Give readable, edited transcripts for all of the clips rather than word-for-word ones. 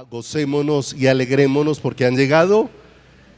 Gocémonos y alegrémonos porque han llegado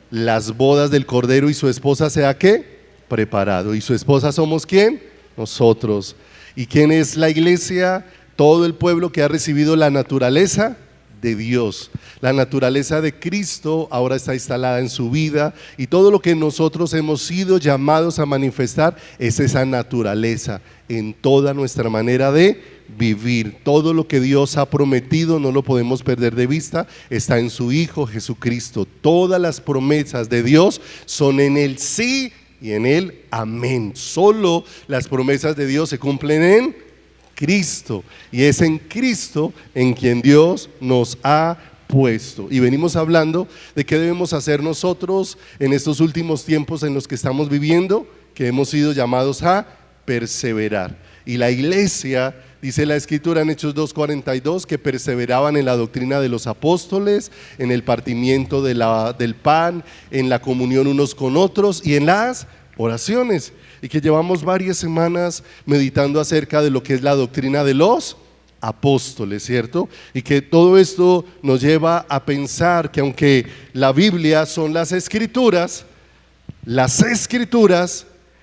las bodas del Cordero y su esposa se ha ¿qué? Preparado. ¿Y su esposa somos quién? Nosotros. ¿Y quién es la iglesia? Todo el pueblo que ha recibido la naturaleza de Dios. La naturaleza de Cristo ahora está instalada en su vida y todo lo que nosotros hemos sido llamados a manifestar es esa naturaleza en toda nuestra manera de vivir. Todo lo que Dios ha prometido no lo podemos perder de vista, está en su Hijo Jesucristo. Todas las promesas de Dios son en el sí y en el amén. Solo las promesas de Dios se cumplen en Cristo, y es en Cristo en quien Dios nos ha puesto. Y venimos hablando de qué debemos hacer nosotros en estos últimos tiempos en los que estamos viviendo, que hemos sido llamados a perseverar. Y la iglesia, dice la escritura en Hechos 2:42, que perseveraban en la doctrina de los apóstoles, en el partimiento del pan, en la comunión unos con otros y en las oraciones, y que llevamos varias semanas meditando acerca de lo que es la doctrina de los apóstoles, ¿cierto? Y que todo esto nos lleva a pensar que aunque la Biblia son las escrituras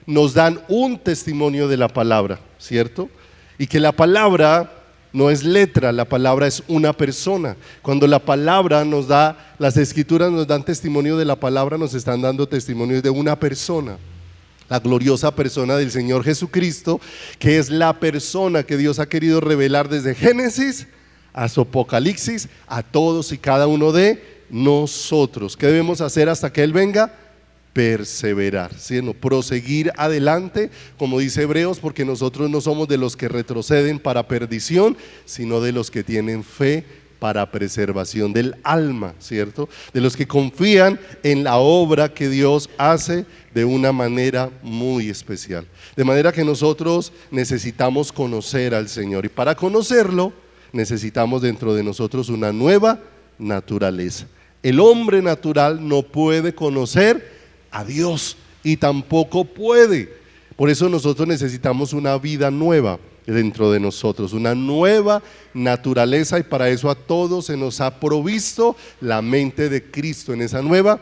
nos dan un testimonio de la palabra, ¿cierto? Y que la palabra no es letra, la palabra es una persona. Cuando la palabra nos da, las escrituras nos dan testimonio de la palabra, nos están dando testimonio de una persona. La gloriosa persona del Señor Jesucristo, que es la persona que Dios ha querido revelar desde Génesis hasta Apocalipsis a todos y cada uno de nosotros. ¿Qué debemos hacer hasta que Él venga? Perseverar, ¿sí? No, proseguir adelante, como dice Hebreos, porque nosotros no somos de los que retroceden para perdición, sino de los que tienen fe para preservación del alma, ¿cierto? De los que confían en la obra que Dios hace de una manera muy especial. De manera que nosotros necesitamos conocer al Señor, y para conocerlo necesitamos dentro de nosotros una nueva naturaleza. El hombre natural no puede conocer a Dios y tampoco puede. Por eso nosotros necesitamos una vida nueva dentro de nosotros, una nueva naturaleza, y para eso a todos se nos ha provisto la mente de Cristo en esa nueva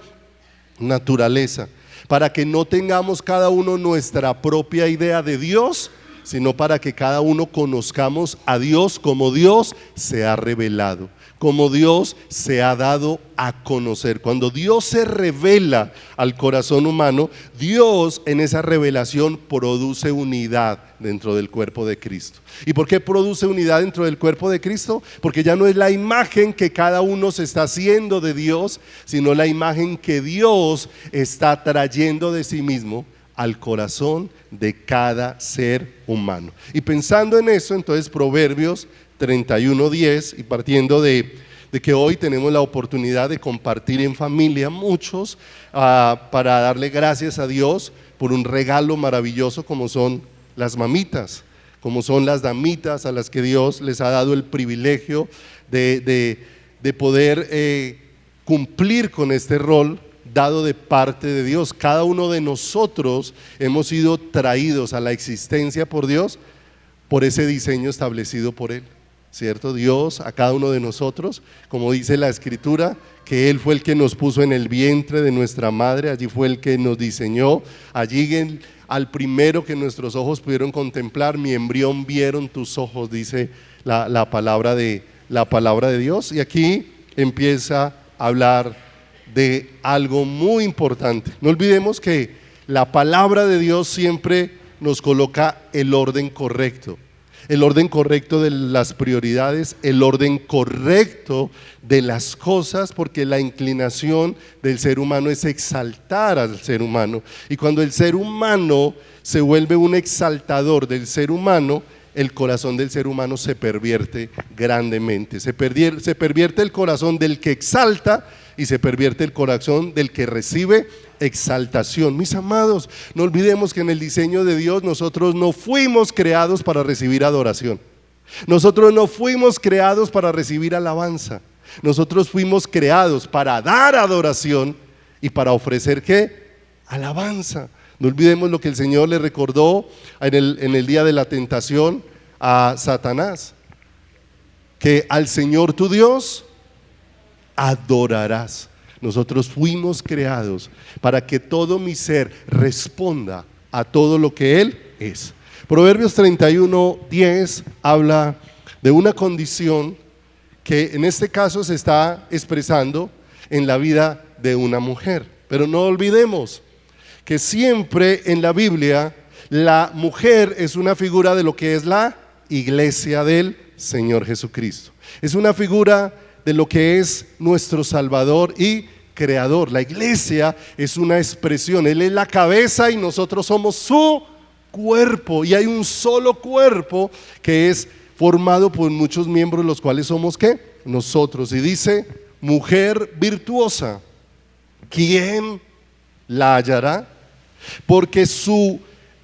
naturaleza, para que no tengamos cada uno nuestra propia idea de Dios, sino para que cada uno conozcamos a Dios como Dios se ha revelado, como Dios se ha dado a conocer. Cuando Dios se revela al corazón humano, Dios en esa revelación produce unidad dentro del cuerpo de Cristo. ¿Y por qué produce unidad dentro del cuerpo de Cristo? Porque ya no es la imagen que cada uno se está haciendo de Dios, sino la imagen que Dios está trayendo de sí mismo al corazón de cada ser humano. Y pensando en eso, entonces Proverbios 31:10, y partiendo de que hoy tenemos la oportunidad de compartir en familia muchos, para darle gracias a Dios por un regalo maravilloso como son las mamitas, como son las damitas a las que Dios les ha dado el privilegio de poder cumplir con este rol dado de parte de Dios. Cada uno de nosotros hemos sido traídos a la existencia por Dios, por ese diseño establecido por Él, ¿cierto? Dios a cada uno de nosotros, como dice la escritura, que Él fue el que nos puso en el vientre de nuestra madre, allí fue el que nos diseñó, allí al primero que nuestros ojos pudieron contemplar, mi embrión vieron tus ojos, dice la palabra de Dios. Y aquí empieza a hablar de algo muy importante. No olvidemos que la palabra de Dios siempre nos coloca el orden correcto de las prioridades, el orden correcto de las cosas, porque la inclinación del ser humano es exaltar al ser humano, y cuando el ser humano se vuelve un exaltador del ser humano, el corazón del ser humano se pervierte grandemente, se pervierte el corazón del que exalta y se pervierte el corazón del que recibe exaltación. Mis amados, no olvidemos que en el diseño de Dios nosotros no fuimos creados para recibir adoración, nosotros no fuimos creados para recibir alabanza, nosotros fuimos creados para dar adoración y para ofrecer ¿qué? Alabanza. No olvidemos lo que el Señor le recordó en el día de la tentación a Satanás, que al Señor tu Dios adorarás. Nosotros fuimos creados para que todo mi ser responda a todo lo que Él es. Proverbios 31:10 habla de una condición que en este caso se está expresando en la vida de una mujer. Pero no olvidemos que siempre en la Biblia la mujer es una figura de lo que es la iglesia del Señor Jesucristo. Es una figura de lo que es nuestro Salvador y Creador. La iglesia es una expresión, Él es la cabeza y nosotros somos su cuerpo, y hay un solo cuerpo que es formado por muchos miembros, los cuales somos ¿qué? Nosotros. Y dice, mujer virtuosa, ¿quién la hallará? Porque su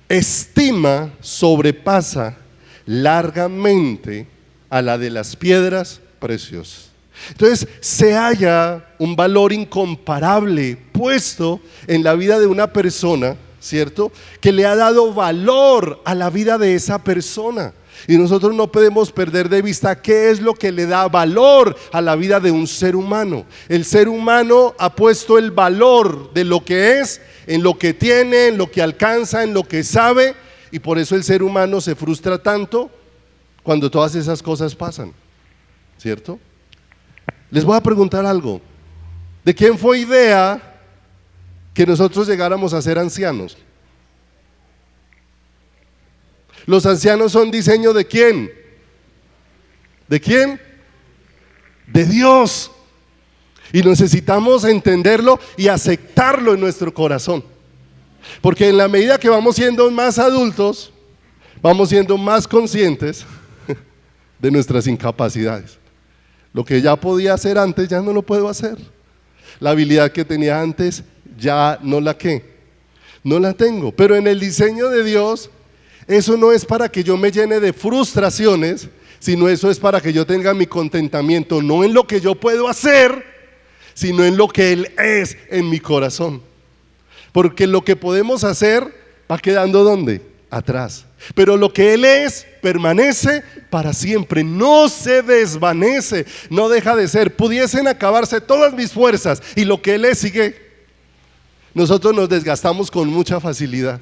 estima sobrepasa largamente a la de las piedras preciosas. Entonces se halla un valor incomparable puesto en la vida de una persona, ¿cierto? Que le ha dado valor a la vida de esa persona. Y nosotros no podemos perder de vista qué es lo que le da valor a la vida de un ser humano. El ser humano ha puesto el valor de lo que es, en lo que tiene, en lo que alcanza, en lo que sabe, y por eso el ser humano se frustra tanto cuando todas esas cosas pasan, ¿cierto? Les voy a preguntar algo. ¿De quién fue idea que nosotros llegáramos a ser ancianos? ¿Los ancianos son diseño de quién? ¿De quién? De Dios. Y necesitamos entenderlo y aceptarlo en nuestro corazón. Porque en la medida que vamos siendo más adultos, vamos siendo más conscientes de nuestras incapacidades. Lo que ya podía hacer antes, ya no lo puedo hacer. La habilidad que tenía antes, ya no la no la tengo. Pero en el diseño de Dios, eso no es para que yo me llene de frustraciones, sino eso es para que yo tenga mi contentamiento, no en lo que yo puedo hacer, sino en lo que Él es en mi corazón. Porque lo que podemos hacer va quedando ¿dónde? Atrás. Pero lo que Él es permanece para siempre, no se desvanece, no deja de ser. Pudiesen acabarse todas mis fuerzas y lo que Él es sigue. Nosotros nos desgastamos con mucha facilidad.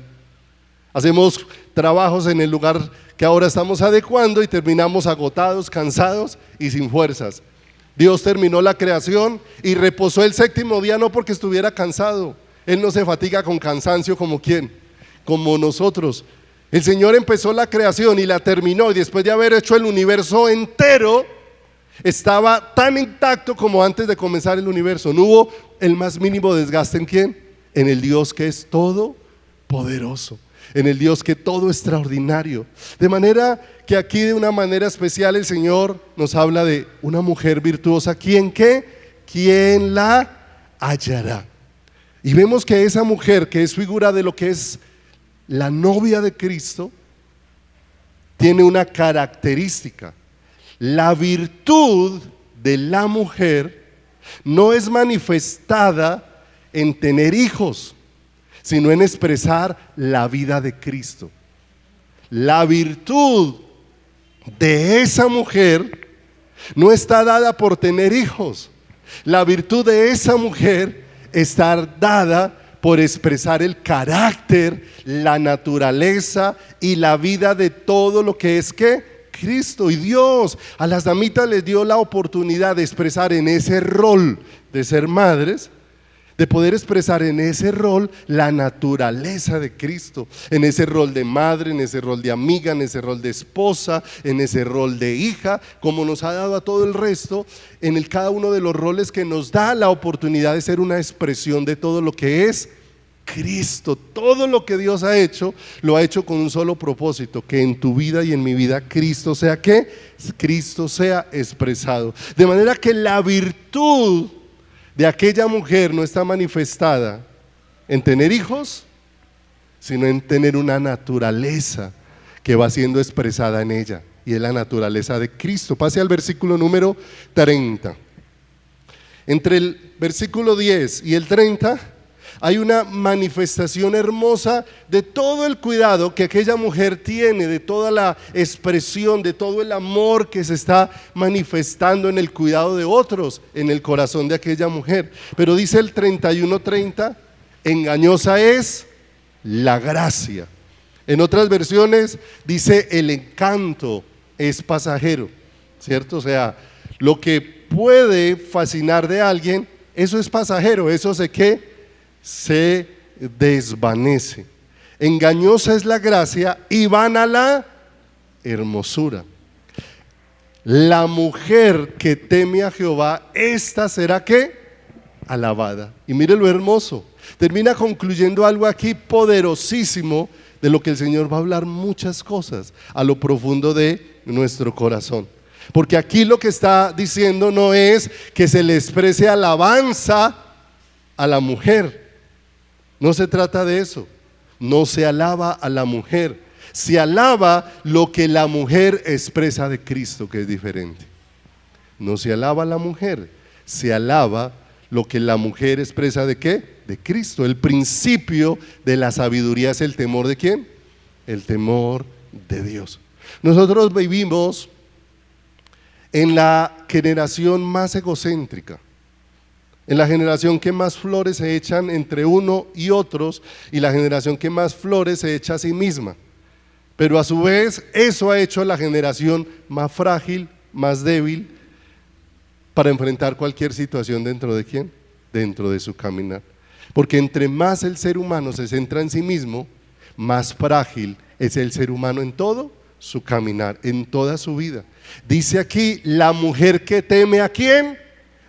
Hacemos trabajos en el lugar que ahora estamos adecuando y terminamos agotados, cansados y sin fuerzas. Dios terminó la creación y reposó el séptimo día, no porque estuviera cansado. Él no se fatiga con cansancio como quién, como nosotros. El Señor empezó la creación y la terminó, y después de haber hecho el universo entero, estaba tan intacto como antes de comenzar el universo. No hubo el más mínimo desgaste. ¿En quién? En el Dios que es todopoderoso, en el Dios que todo extraordinario. De manera que aquí de una manera especial el Señor nos habla de una mujer virtuosa. ¿Quién qué? ¿Quién la hallará? Y vemos que esa mujer, que es figura de lo que es la novia de Cristo, tiene una característica. La virtud de la mujer no es manifestada en tener hijos, sino en expresar la vida de Cristo. La virtud de esa mujer no está dada por tener hijos. La virtud de esa mujer está dada por expresar el carácter, la naturaleza y la vida de todo lo que es ¿qué? Cristo. Y Dios a las damitas les dio la oportunidad de expresar en ese rol de ser madres, de poder expresar en ese rol la naturaleza de Cristo, en ese rol de madre, en ese rol de amiga, en ese rol de esposa, en ese rol de hija, como nos ha dado a todo el resto, en cada uno de los roles que nos da la oportunidad de ser una expresión de todo lo que es Cristo. Todo lo que Dios ha hecho, lo ha hecho con un solo propósito: que en tu vida y en mi vida Cristo sea ¿qué? Cristo sea expresado. De manera que la virtud de aquella mujer no está manifestada en tener hijos, sino en tener una naturaleza que va siendo expresada en ella, y es la naturaleza de Cristo. Pase al versículo número 30. Entre el versículo 10 y el 30 hay una manifestación hermosa de todo el cuidado que aquella mujer tiene, de toda la expresión, de todo el amor que se está manifestando en el cuidado de otros, en el corazón de aquella mujer. Pero dice el 31:30, engañosa es la gracia. En otras versiones dice el encanto es pasajero, ¿cierto? O sea, lo que puede fascinar de alguien, eso es pasajero, eso se desvanece. Engañosa es la gracia y vana la hermosura. La mujer que teme a Jehová, esta será ¿qué? Alabada. Y mire lo hermoso, termina concluyendo algo aquí poderosísimo, de lo que el Señor va a hablar muchas cosas a lo profundo de nuestro corazón. Porque aquí lo que está diciendo no es que se le exprese alabanza a la mujer, no se trata de eso, no se alaba a la mujer, se alaba lo que la mujer expresa de Cristo, que es diferente. No se alaba a la mujer, se alaba lo que la mujer expresa de ¿qué? De Cristo. El principio de la sabiduría es el temor ¿de quién? El temor de Dios. Nosotros vivimos en la generación más egocéntrica, en la generación que más flores se echan entre uno y otros, y la generación que más flores se echa a sí misma. Pero a su vez eso ha hecho a la generación más frágil, más débil, para enfrentar cualquier situación dentro de ¿quién? Dentro de su caminar. Porque entre más el ser humano se centra en sí mismo, más frágil es el ser humano en todo su caminar, en toda su vida. Dice aquí, la mujer que teme ¿a quién?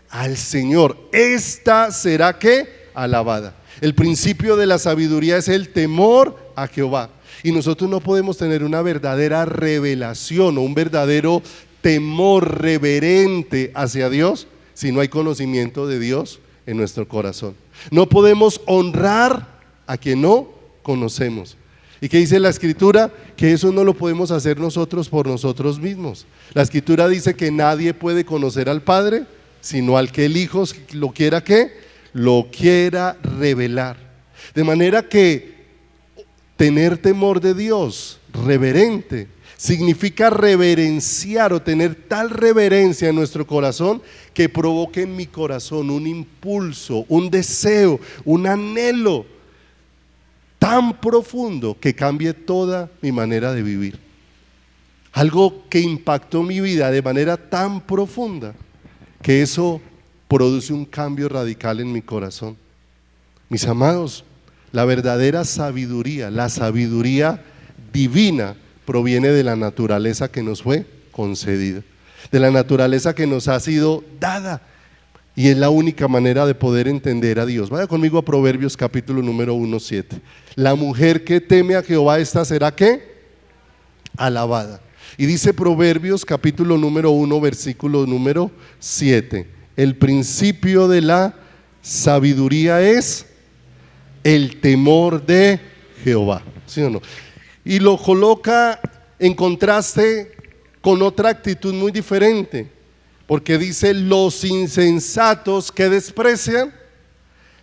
Al Señor. Esta será ¿qué? Alabada. El principio de la sabiduría es el temor a Jehová. Y nosotros no podemos tener una verdadera revelación o un verdadero temor reverente hacia Dios si no hay conocimiento de Dios en nuestro corazón. No podemos honrar a quien no conocemos. ¿Y qué dice la Escritura? Que eso no lo podemos hacer nosotros por nosotros mismos. La Escritura dice que nadie puede conocer al Padre sino al que el Hijo lo quiera ¿qué? Lo quiera revelar. De manera que tener temor de Dios reverente significa reverenciar o tener tal reverencia en nuestro corazón que provoque en mi corazón un impulso, un deseo, un anhelo tan profundo que cambie toda mi manera de vivir. Algo que impactó mi vida de manera tan profunda que eso produce un cambio radical en mi corazón. Mis amados, la verdadera sabiduría, la sabiduría divina, proviene de la naturaleza que nos fue concedida, de la naturaleza que nos ha sido dada, y es la única manera de poder entender a Dios. Vaya conmigo a Proverbios capítulo número 1:7. La mujer que teme a Jehová, esta será ¿qué? Alabada. Y dice Proverbios capítulo número 1 versículo número 7, el principio de la sabiduría es el temor de Jehová, ¿sí o no? Y lo coloca en contraste con otra actitud muy diferente, porque dice los insensatos que desprecian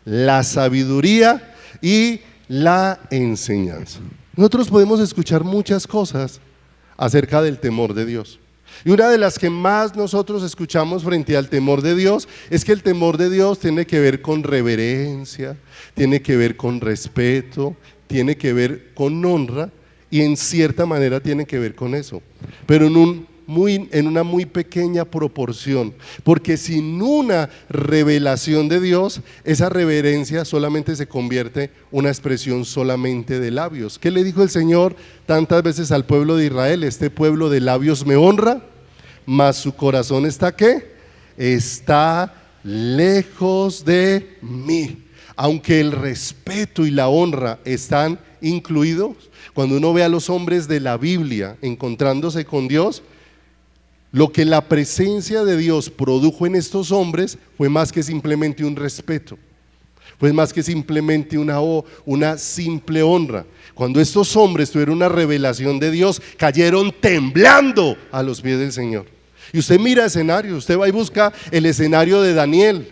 la sabiduría y la enseñanza. Nosotros podemos escuchar muchas cosas acerca del temor de Dios, y una de las que más nosotros escuchamos frente al temor de Dios es que el temor de Dios tiene que ver con reverencia, tiene que ver con respeto, tiene que ver con honra, y en cierta manera tiene que ver con eso, pero en una muy pequeña proporción, porque sin una revelación de Dios, esa reverencia solamente se convierte en una expresión solamente de labios. ¿Qué le dijo el Señor tantas veces al pueblo de Israel? Este pueblo de labios me honra, mas su corazón está ¿qué? Está lejos de mí. Aunque el respeto y la honra están incluidos, cuando uno ve a los hombres de la Biblia encontrándose con Dios, lo que la presencia de Dios produjo en estos hombres fue más que simplemente un respeto, fue más que simplemente una simple honra. Cuando estos hombres tuvieron una revelación de Dios, cayeron temblando a los pies del Señor. Y usted mira escenarios, usted va y busca el escenario de Daniel,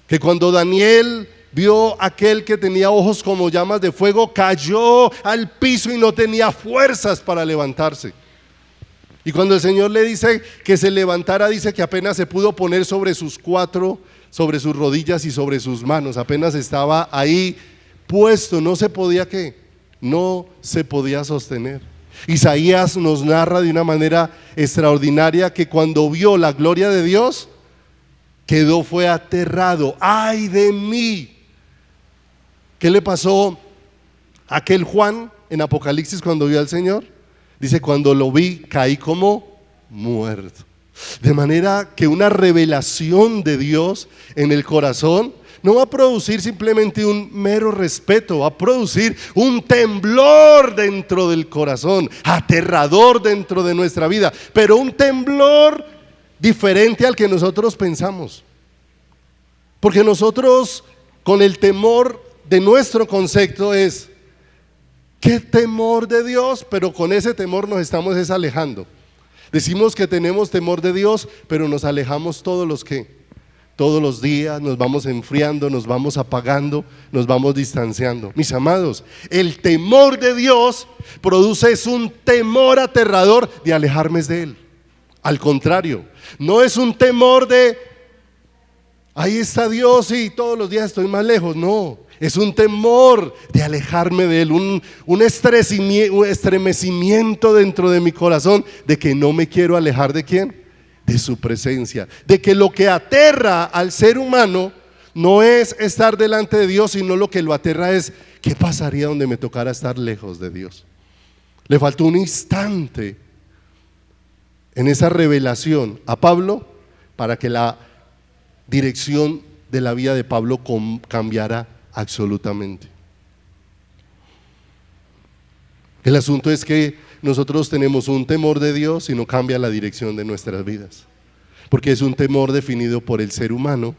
que cuando Daniel vio aquel que tenía ojos como llamas de fuego, cayó al piso y no tenía fuerzas para levantarse. Y cuando el Señor le dice que se levantara, dice que apenas se pudo poner sobre sus rodillas y sobre sus manos, apenas estaba ahí puesto, no se podía no se podía sostener. Isaías nos narra de una manera extraordinaria que cuando vio la gloria de Dios, fue aterrado. ¡Ay de mí! ¿Qué le pasó a aquel Juan en Apocalipsis cuando vio al Señor? Dice, cuando lo vi, caí como muerto. De manera que una revelación de Dios en el corazón no va a producir simplemente un mero respeto, va a producir un temblor dentro del corazón, aterrador dentro de nuestra vida, pero un temblor diferente al que nosotros pensamos. Porque nosotros, con el temor de nuestro concepto es, ¿qué temor de Dios? Pero con ese temor nos estamos alejando. Decimos que tenemos temor de Dios, pero nos alejamos todos los días, nos vamos enfriando, nos vamos apagando, nos vamos distanciando. Mis amados, el temor de Dios produce un temor aterrador de alejarme de Él. Al contrario, no es un temor de, ahí está Dios y todos los días estoy más lejos, no. Es un temor de alejarme de Él, un estremecimiento dentro de mi corazón de que no me quiero alejar de ¿quién? De su presencia. De que lo que aterra al ser humano no es estar delante de Dios, sino lo que lo aterra es ¿qué pasaría donde me tocara estar lejos de Dios? Le faltó un instante en esa revelación a Pablo para que la dirección de la vida de Pablo cambiara absolutamente. El asunto es que nosotros tenemos un temor de Dios y no cambia la dirección de nuestras vidas, porque es un temor definido por el ser humano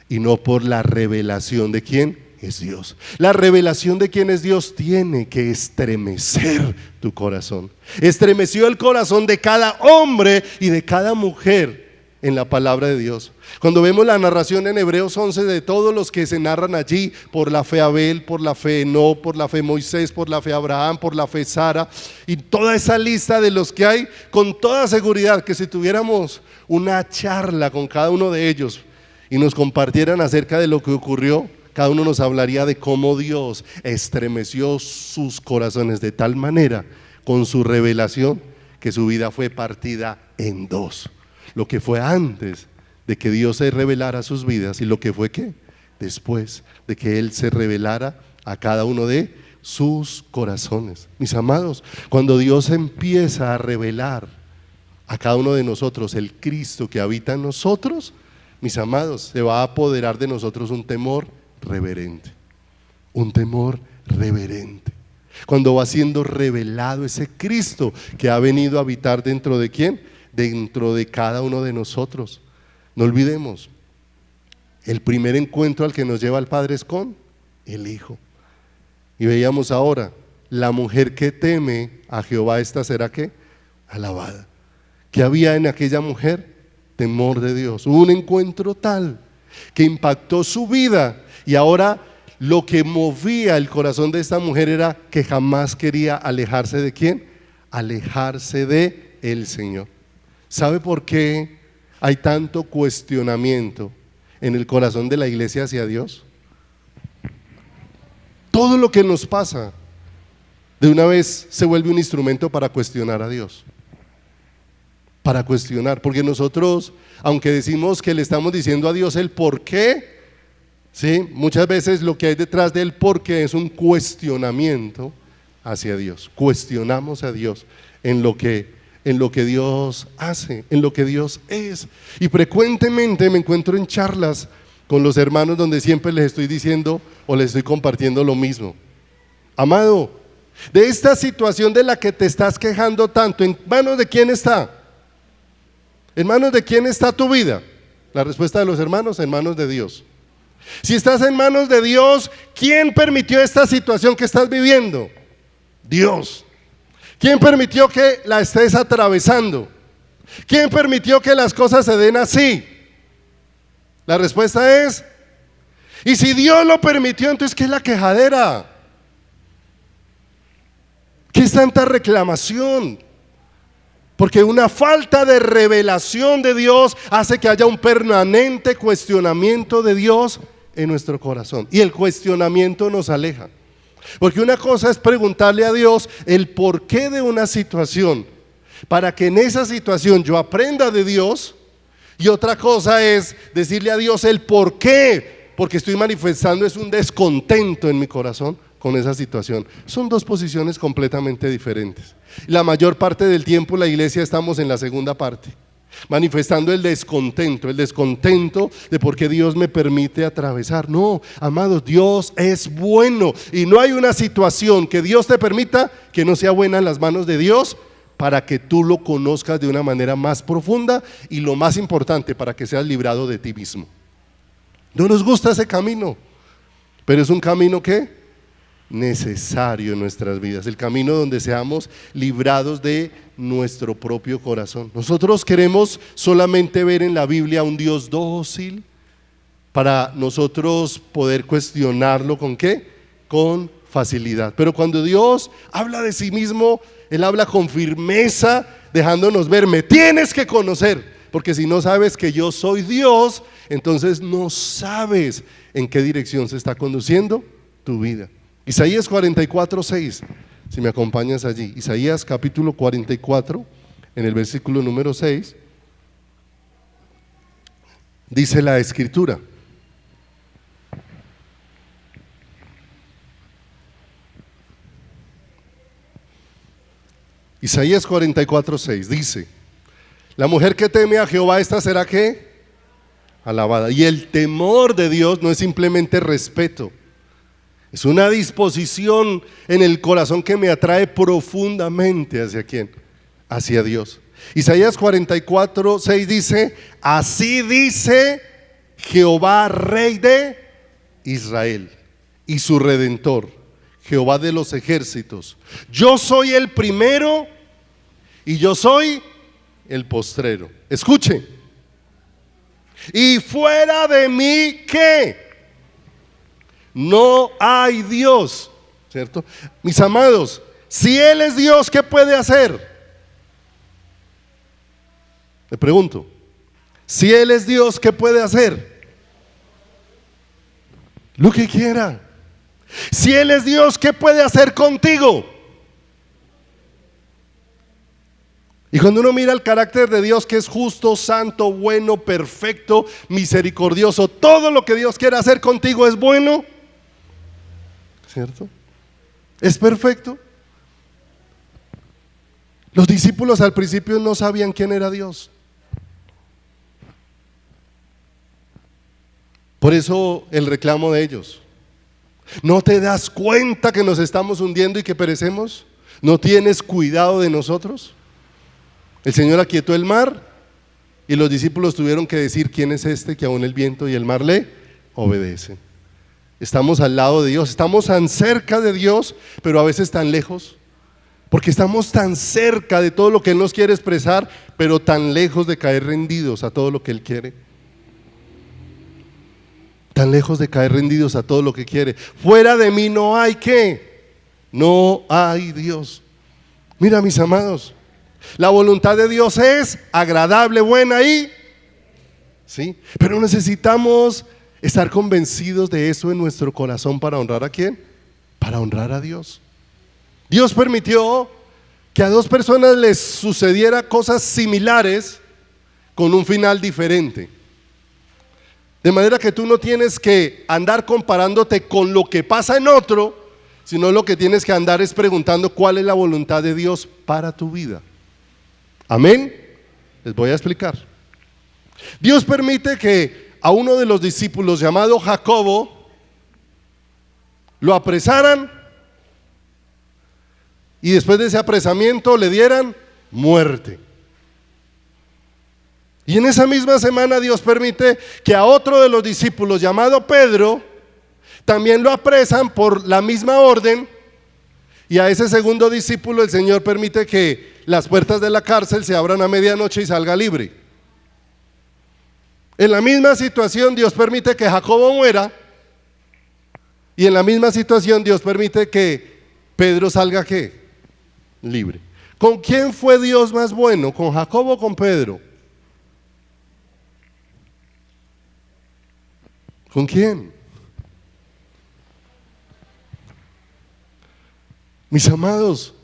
y no por la revelación de quién es Dios. La revelación de quién es Dios tiene que estremecer tu corazón. Estremeció el corazón de cada hombre y de cada mujer en la palabra de Dios. Cuando vemos la narración en Hebreos 11 de todos los que se narran allí, por la fe Abel, por la fe Enoc, por la fe Moisés, por la fe Abraham, por la fe Sara, y toda esa lista de los que hay, con toda seguridad que si tuviéramos una charla con cada uno de ellos y nos compartieran acerca de lo que ocurrió, cada uno nos hablaría de cómo Dios estremeció sus corazones de tal manera con su revelación que su vida fue partida en dos. Lo que fue antes de que Dios se revelara sus vidas y lo que fue ¿qué? Después de que Él se revelara a cada uno de sus corazones. Mis amados, cuando Dios empieza a revelar a cada uno de nosotros el Cristo que habita en nosotros, mis amados, se va a apoderar de nosotros un temor reverente. Un temor reverente. Cuando va siendo revelado ese Cristo que ha venido a habitar dentro de ¿quién? Dentro de cada uno de nosotros. No olvidemos, el primer encuentro al que nos lleva el Padre es con el Hijo. Y veíamos ahora, la mujer que teme a Jehová, esta será ¿qué? Alabada. ¿Qué había en aquella mujer? Temor de Dios. Hubo un encuentro tal que impactó su vida, y ahora lo que movía el corazón de esta mujer era que jamás quería alejarse de ¿quién? Alejarse de el Señor. ¿Sabe por qué hay tanto cuestionamiento en el corazón de la iglesia hacia Dios? Todo lo que nos pasa de una vez se vuelve un instrumento para cuestionar a Dios. Para cuestionar, porque nosotros, aunque decimos que le estamos diciendo a Dios el por qué, ¿sí? Muchas veces lo que hay detrás del por qué es un cuestionamiento hacia Dios. Cuestionamos a Dios en lo que Dios hace, en lo que Dios es. Y frecuentemente me encuentro en charlas con los hermanos donde siempre les estoy diciendo o les estoy compartiendo lo mismo. Amado, de esta situación de la que te estás quejando tanto, ¿en manos de quién está? ¿En manos de quién está tu vida? La respuesta de los hermanos, en manos de Dios. Si estás en manos de Dios, ¿quién permitió esta situación que estás viviendo? Dios. ¿Quién permitió que la estés atravesando? ¿Quién permitió que las cosas se den así? La respuesta es, Y si Dios lo permitió, entonces ¿qué es la quejadera? ¿Qué es tanta reclamación? Porque una falta de revelación de Dios hace que haya un permanente cuestionamiento de Dios en nuestro corazón. Y el cuestionamiento nos aleja. Porque una cosa es preguntarle a Dios el porqué de una situación, para que en esa situación yo aprenda de Dios. Y otra cosa es decirle a Dios el porqué, porque estoy manifestando es un descontento en mi corazón con esa situación. Son dos posiciones completamente diferentes. La mayor parte del tiempo la iglesia estamos en la segunda parte, manifestando el descontento de por qué Dios me permite atravesar. No, amados, Dios es bueno y no hay una situación que Dios te permita que no sea buena en las manos de Dios, para que tú lo conozcas de una manera más profunda y lo más importante, para que seas librado de ti mismo. No nos gusta ese camino, pero es un camino que necesario en nuestras vidas, el camino donde seamos librados de nuestro propio corazón. Nosotros queremos solamente ver en la Biblia un Dios dócil para nosotros poder cuestionarlo. ¿Con qué? Con facilidad. Pero cuando Dios habla de sí mismo, Él habla con firmeza, dejándonos ver, me tienes que conocer, porque si no sabes que yo soy Dios, entonces no sabes en qué dirección se está conduciendo tu vida. Isaías 44:6, si me acompañas allí. Isaías capítulo 44, en el versículo número 6, dice la escritura: Isaías 44:6 dice: la mujer que teme a Jehová, esta será ¿qué? Alabada. Y el temor de Dios no es simplemente respeto, es una disposición en el corazón que me atrae profundamente. ¿Hacia quién? Hacia Dios. Isaías 44:6 dice: así dice Jehová, Rey de Israel y su Redentor, Jehová de los ejércitos: yo soy el primero y yo soy el postrero. Escuche: y fuera de mí, ¿qué? No hay Dios, ¿cierto? Mis amados, si Él es Dios, ¿qué puede hacer? Le pregunto, si Él es Dios, ¿qué puede hacer? Lo que quiera. Si Él es Dios, ¿qué puede hacer contigo? Y cuando uno mira el carácter de Dios, que es justo, santo, bueno, perfecto, misericordioso, todo lo que Dios quiere hacer contigo es bueno, ¿cierto? Es perfecto. Los discípulos al principio no sabían quién era Dios. Por eso el reclamo de ellos: ¿no te das cuenta que nos estamos hundiendo y que perecemos? ¿No tienes cuidado de nosotros? El Señor aquietó el mar y los discípulos tuvieron que decir: ¿quién es este que aún el viento y el mar le obedecen? Estamos al lado de Dios, estamos tan cerca de Dios, pero a veces tan lejos, porque estamos tan cerca de todo lo que Él nos quiere expresar, pero tan lejos de caer rendidos a todo lo que Él quiere. Tan lejos de caer rendidos a todo lo que quiere. Fuera de mí no hay ¿qué? No hay Dios. Mira, mis amados, la voluntad de Dios es agradable, buena y ¿sí? Pero necesitamos estar convencidos de eso en nuestro corazón. ¿Para honrar a quién? Para honrar a Dios. Dios permitió que a dos personas les sucediera cosas similares con un final diferente. De manera que tú no tienes que andar comparándote con lo que pasa en otro, sino lo que tienes que andar es preguntando cuál es la voluntad de Dios para tu vida. Amén. Les voy a explicar. Dios permite que a uno de los discípulos llamado Jacobo lo apresaran y después de ese apresamiento le dieran muerte. Y en esa misma semana Dios permite que a otro de los discípulos llamado Pedro también lo apresan por la misma orden, y a ese segundo discípulo el Señor permite que las puertas de la cárcel se abran a medianoche y salga libre. En la misma situación Dios permite que Jacobo muera Y en la misma situación Dios permite que Pedro salga ¿qué? Libre. ¿Con quién fue Dios más bueno? ¿Con Jacob o con Pedro? ¿Con quién? Mis amados,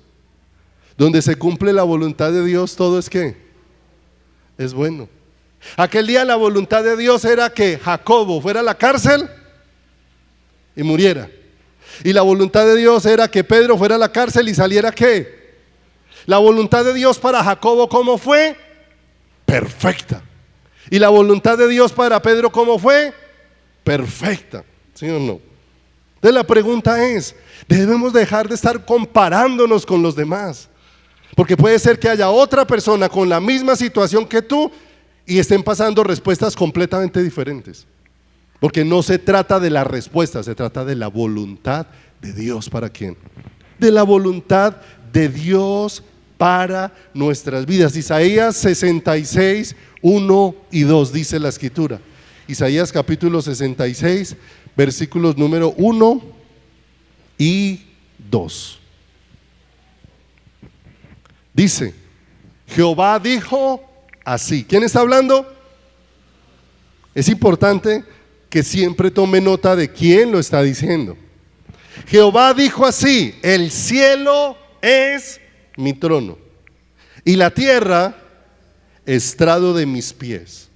donde se cumple la voluntad de Dios, todo es ¿qué? Es bueno. Aquel día la voluntad de Dios era que Jacobo fuera a la cárcel y muriera. Y la voluntad de Dios era que Pedro fuera a la cárcel y saliera ¿qué? La voluntad de Dios para Jacobo, ¿cómo fue? Perfecta. Y la voluntad de Dios para Pedro, ¿cómo fue? Perfecta. ¿Sí o no? Entonces la pregunta es, debemos dejar de estar comparándonos con los demás. Porque puede ser que haya otra persona con la misma situación que tú y estén pasando respuestas completamente diferentes. Porque no se trata de la respuesta, se trata de la voluntad de Dios. ¿Para quién? De la voluntad de Dios para nuestras vidas. Isaías 66, 1 y 2 dice la escritura. Isaías capítulo 66, versículos número 1 y 2. Dice, Jehová dijo así. ¿Quién está hablando? Es importante que siempre tome nota de quién lo está diciendo. Jehová dijo así: el cielo es mi trono y la tierra estrado de mis pies.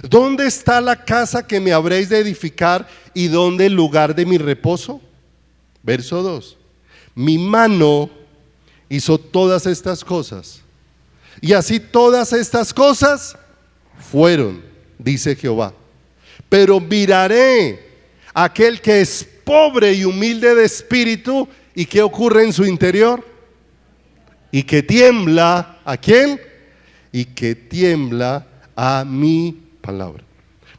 ¿Dónde está la casa que me habréis de edificar y dónde el lugar de mi reposo? Verso 2. Mi mano hizo todas estas cosas, y así todas estas cosas fueron, dice Jehová. Pero miraré a aquel que es pobre y humilde de espíritu, ¿y qué ocurre en su interior? Y que tiembla, ¿a quién? Y que tiembla a mi palabra.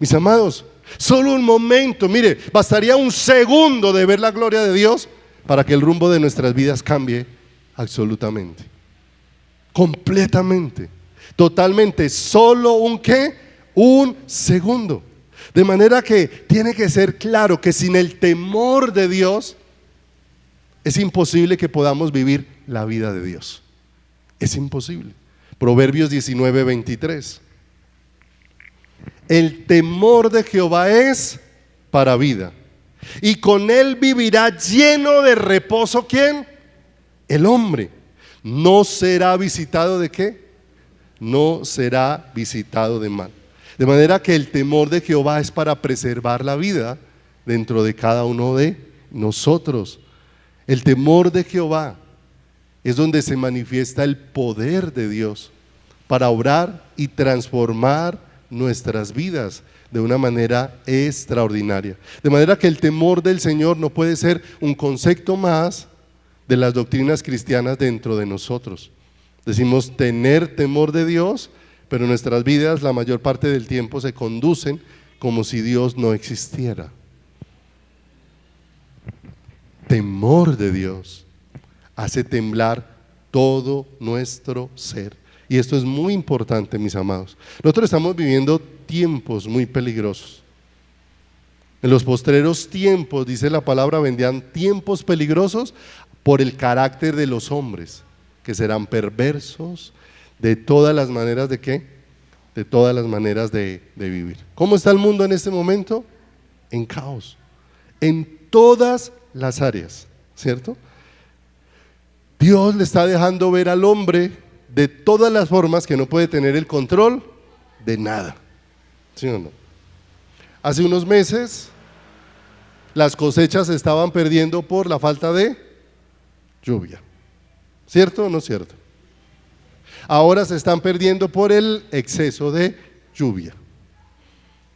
Mis amados, solo un momento, mire, bastaría un segundo de ver la gloria de Dios para que el rumbo de nuestras vidas cambie absolutamente, completamente, totalmente. Solo un ¿qué? Un segundo. De manera que tiene que ser claro que sin el temor de Dios es imposible que podamos vivir la vida de Dios. Es imposible. Proverbios 19, 23. El temor de Jehová es para vida, y con él vivirá lleno de reposo. ¿Quién? El hombre. No será visitado de ¿qué? No será visitado de mal. De manera que el temor de Jehová es para preservar la vida dentro de cada uno de nosotros. El temor de Jehová es donde se manifiesta el poder de Dios para obrar y transformar nuestras vidas de una manera extraordinaria. De manera que el temor del Señor no puede ser un concepto más de las doctrinas cristianas dentro de nosotros. Decimos tener temor de Dios, pero nuestras vidas la mayor parte del tiempo se conducen como si Dios no existiera. Temor de Dios hace temblar todo nuestro ser. Y esto es muy importante, mis amados. Nosotros estamos viviendo tiempos muy peligrosos. En los postreros tiempos, dice la palabra, vendrán tiempos peligrosos por el carácter de los hombres, que serán perversos de todas las maneras de ¿qué? De todas las maneras de vivir. ¿Cómo está el mundo en este momento? En caos, en todas las áreas, ¿cierto? Dios le está dejando ver al hombre de todas las formas que no puede tener el control de nada, ¿sí o no? Hace unos meses las cosechas se estaban perdiendo por la falta de lluvia, ¿cierto o no cierto? Ahora se están perdiendo por el exceso de lluvia,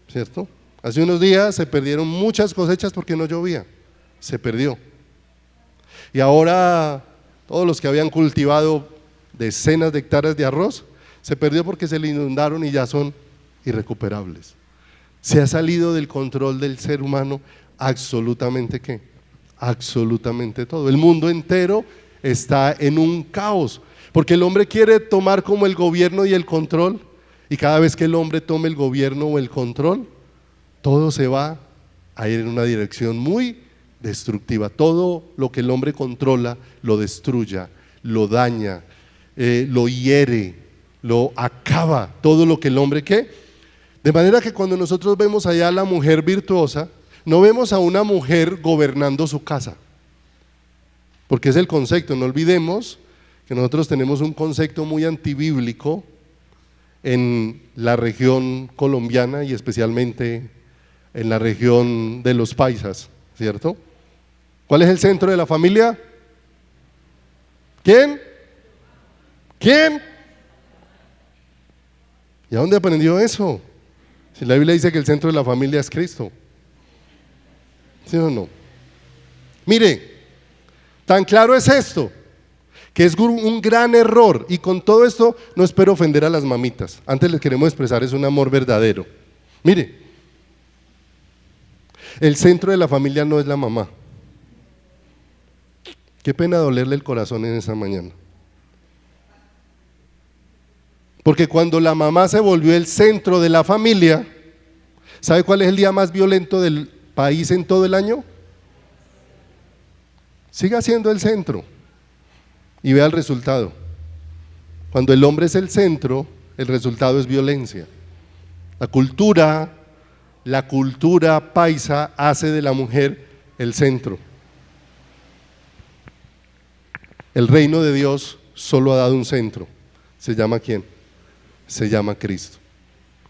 ¿cierto? Hace unos días se perdieron muchas cosechas porque no llovía, se perdió. Y ahora todos los que habían cultivado decenas de hectáreas de arroz, se perdió porque se le inundaron y ya son irrecuperables. Se ha salido del control del ser humano absolutamente ¿qué? Absolutamente todo. El mundo entero está en un caos, porque el hombre quiere tomar como el gobierno y el control, y cada vez que el hombre tome el gobierno o el control, todo se va a ir en una dirección muy destructiva. Todo lo que el hombre controla lo destruye, lo daña, lo hiere, lo acaba. Todo lo que el hombre ¿qué? De manera que cuando nosotros vemos allá a la mujer virtuosa, no vemos a una mujer gobernando su casa, porque es el concepto. No olvidemos que nosotros tenemos un concepto muy antibíblico en la región colombiana y especialmente en la región de los paisas, ¿cierto? ¿Cuál es el centro de la familia? ¿Quién? ¿Quién? ¿Y a dónde aprendió eso? Si la Biblia dice que el centro de la familia es Cristo. ¿Sí o no? Mire, tan claro es esto, que es un gran error, y con todo esto no espero ofender a las mamitas. Antes les queremos expresar es un amor verdadero. Mire, el centro de la familia no es la mamá. Qué pena dolerle el corazón en esa mañana. Porque cuando la mamá se volvió el centro de la familia, ¿sabe cuál es el día más violento del país en todo el año? Siga siendo el centro y vea el resultado. Cuando el hombre es el centro, el resultado es violencia. La cultura paisa hace de la mujer el centro. El reino de Dios solo ha dado un centro. ¿Se llama quién? Se llama Cristo.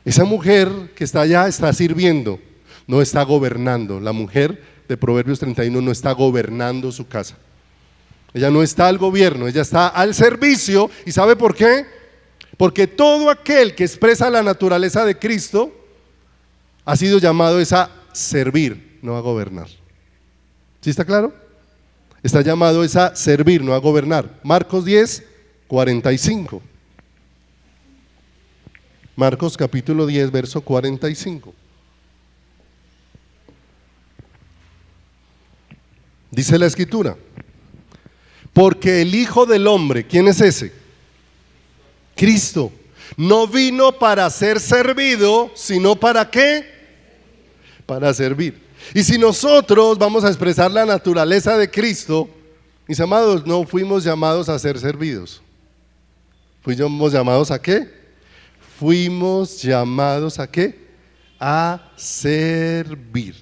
Esa mujer que está allá está sirviendo, no está gobernando. La mujer de Proverbios 31 no está gobernando su casa. Ella no está al gobierno, ella está al servicio. ¿Y sabe por qué? Porque todo aquel que expresa la naturaleza de Cristo ha sido llamado es a servir, no a gobernar. ¿Sí está claro? Está llamado es a servir, no a gobernar. Marcos 10, 45. Marcos capítulo 10, verso 45. Dice la escritura: porque el Hijo del Hombre, ¿quién es ese? Cristo. No vino para ser servido, sino ¿para qué? Para servir. Y si nosotros vamos a expresar la naturaleza de Cristo, mis amados, no fuimos llamados a ser servidos. ¿Fuimos llamados a qué? Fuimos llamados a qué? A servir.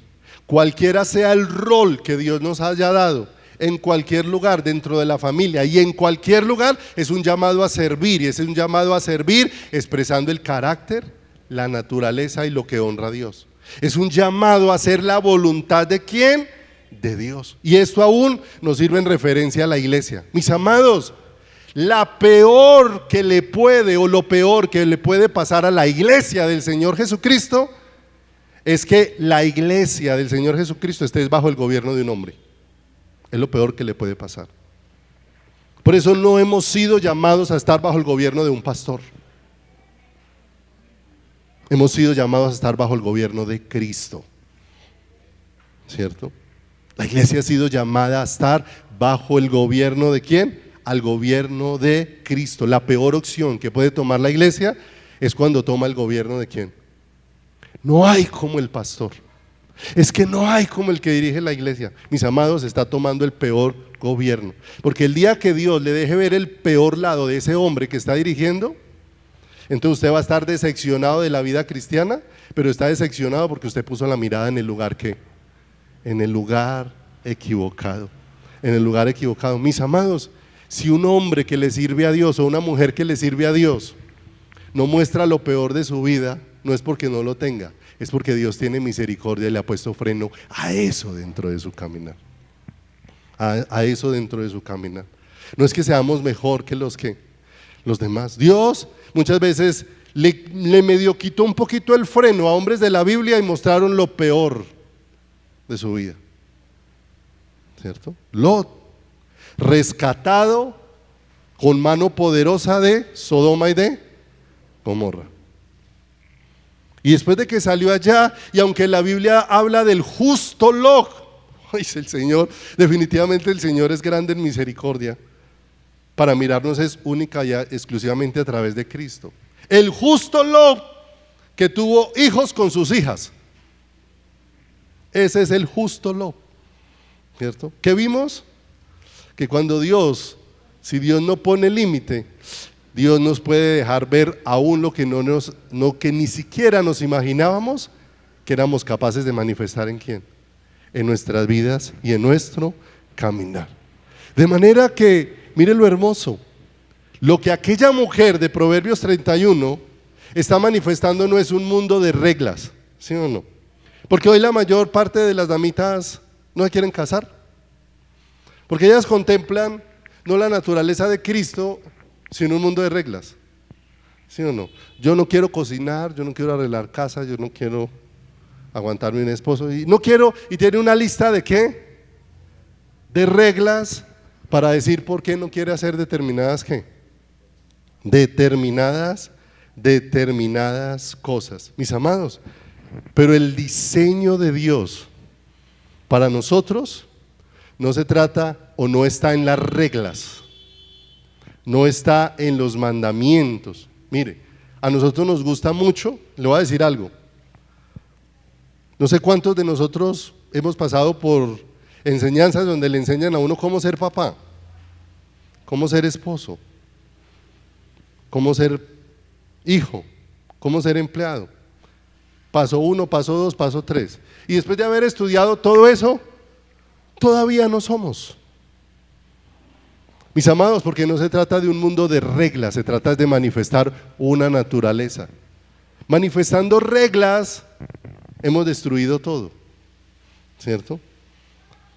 Cualquiera sea el rol que Dios nos haya dado, en cualquier lugar, dentro de la familia y en cualquier lugar, es un llamado a servir. Y es un llamado a servir expresando el carácter, la naturaleza y lo que honra a Dios. Es un llamado a hacer la voluntad ¿de quién? De Dios. Y esto aún nos sirve en referencia a la iglesia. Mis amados, la peor que le puede o lo peor que le puede pasar a la iglesia del Señor Jesucristo es que la iglesia del Señor Jesucristo esté bajo el gobierno de un hombre. Es lo peor que le puede pasar. Por eso no hemos sido llamados a estar bajo el gobierno de un pastor. Hemos sido llamados a estar bajo el gobierno de Cristo, ¿cierto? La iglesia ha sido llamada a estar bajo el gobierno ¿de quién? Al gobierno de Cristo. La peor opción que puede tomar la iglesia es cuando toma el gobierno ¿de quién? No hay como el pastor. Es que no hay como el que dirige la iglesia. Mis amados, está tomando el peor gobierno. Porque el día que Dios le deje ver el peor lado de ese hombre que está dirigiendo, entonces usted va a estar decepcionado de la vida cristiana, pero está decepcionado porque usted puso la mirada en el lugar ¿qué? En el lugar equivocado. En el lugar equivocado. Mis amados, si un hombre que le sirve a Dios o una mujer que le sirve a Dios no muestra lo peor de su vida, no es porque no lo tenga, es porque Dios tiene misericordia y le ha puesto freno a eso dentro de su caminar. A eso dentro de su caminar. No es que seamos mejor que los demás. Dios muchas veces le medio quitó un poquito el freno a hombres de la Biblia y mostraron lo peor de su vida, ¿cierto? Lot, rescatado con mano poderosa de Sodoma y de Gomorra. Y después de que salió allá, y aunque la Biblia habla del justo Lot, dice el Señor, definitivamente el Señor es grande en misericordia. Para mirarnos es única y exclusivamente a través de Cristo. El justo Lot que tuvo hijos con sus hijas. Ese es el justo Lot. ¿cierto? ¿Qué vimos? Que cuando Dios, si Dios no pone límite, Dios nos puede dejar ver aún lo que que ni siquiera nos imaginábamos que éramos capaces de manifestar en quién, en nuestras vidas y en nuestro caminar. De manera que, mire lo hermoso, lo que aquella mujer de Proverbios 31 está manifestando no es un mundo de reglas, ¿sí o no? Porque hoy la mayor parte de las damitas no se quieren casar, porque ellas contemplan no la naturaleza de Cristo, sino un mundo de reglas, ¿sí o no? Yo no quiero cocinar, yo no quiero arreglar casa, yo no quiero aguantarme un esposo, y no quiero, y tiene una lista de ¿qué? De reglas para decir por qué no quiere hacer determinadas ¿qué? Determinadas cosas, mis amados. Pero el diseño de Dios para nosotros no se trata o no está en las reglas, no está en los mandamientos. Mire, a nosotros nos gusta mucho, le voy a decir algo, no sé cuántos de nosotros hemos pasado por enseñanzas donde le enseñan a uno cómo ser papá, cómo ser esposo, cómo ser hijo, cómo ser empleado. Paso 1, paso 2, paso 3. Y después de haber estudiado todo eso, todavía no somos. Mis amados, porque no se trata de un mundo de reglas, se trata de manifestar una naturaleza. Manifestando reglas, hemos destruido todo, ¿cierto?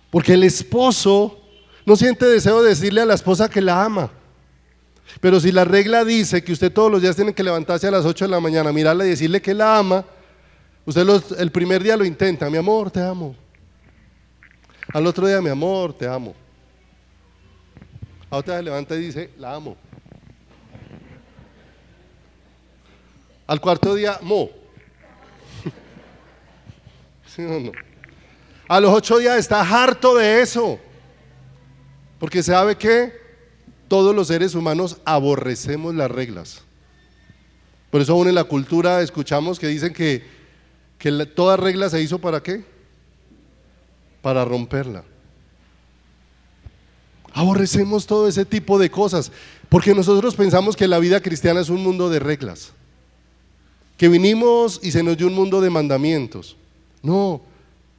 Porque el esposo no siente deseo de decirle a la esposa que la ama. Pero si la regla dice que usted todos los días tiene que levantarse a las 8 de la mañana, mirarla y decirle que la ama, usted el primer día lo intenta, mi amor, te amo. Al otro día, mi amor, te amo. A otra vez se levanta y dice, la amo. Al cuarto día, mo. ¿Sí o no? A los 8 días está harto de eso, porque sabe que todos los seres humanos aborrecemos las reglas. Por eso aún en la cultura escuchamos que dicen que toda regla se hizo ¿para qué? Para romperla. Aborrecemos todo ese tipo de cosas, porque nosotros pensamos que la vida cristiana es un mundo de reglas, que vinimos y se nos dio un mundo de mandamientos. No,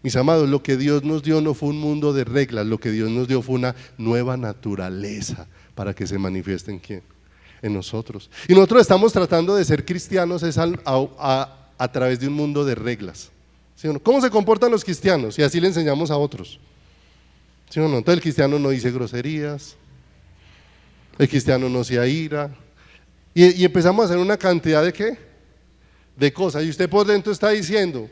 mis amados, lo que Dios nos dio no fue un mundo de reglas, lo que Dios nos dio fue una nueva naturaleza para que se manifieste en quién, en nosotros. Y nosotros estamos tratando de ser cristianos a través de un mundo de reglas, ¿sí o no? ¿Cómo se comportan los cristianos? Y así le enseñamos a otros, ¿sí o no? Entonces el cristiano no dice groserías, el cristiano no se aira, y empezamos a hacer una cantidad de ¿qué? De cosas, y usted por dentro está diciendo,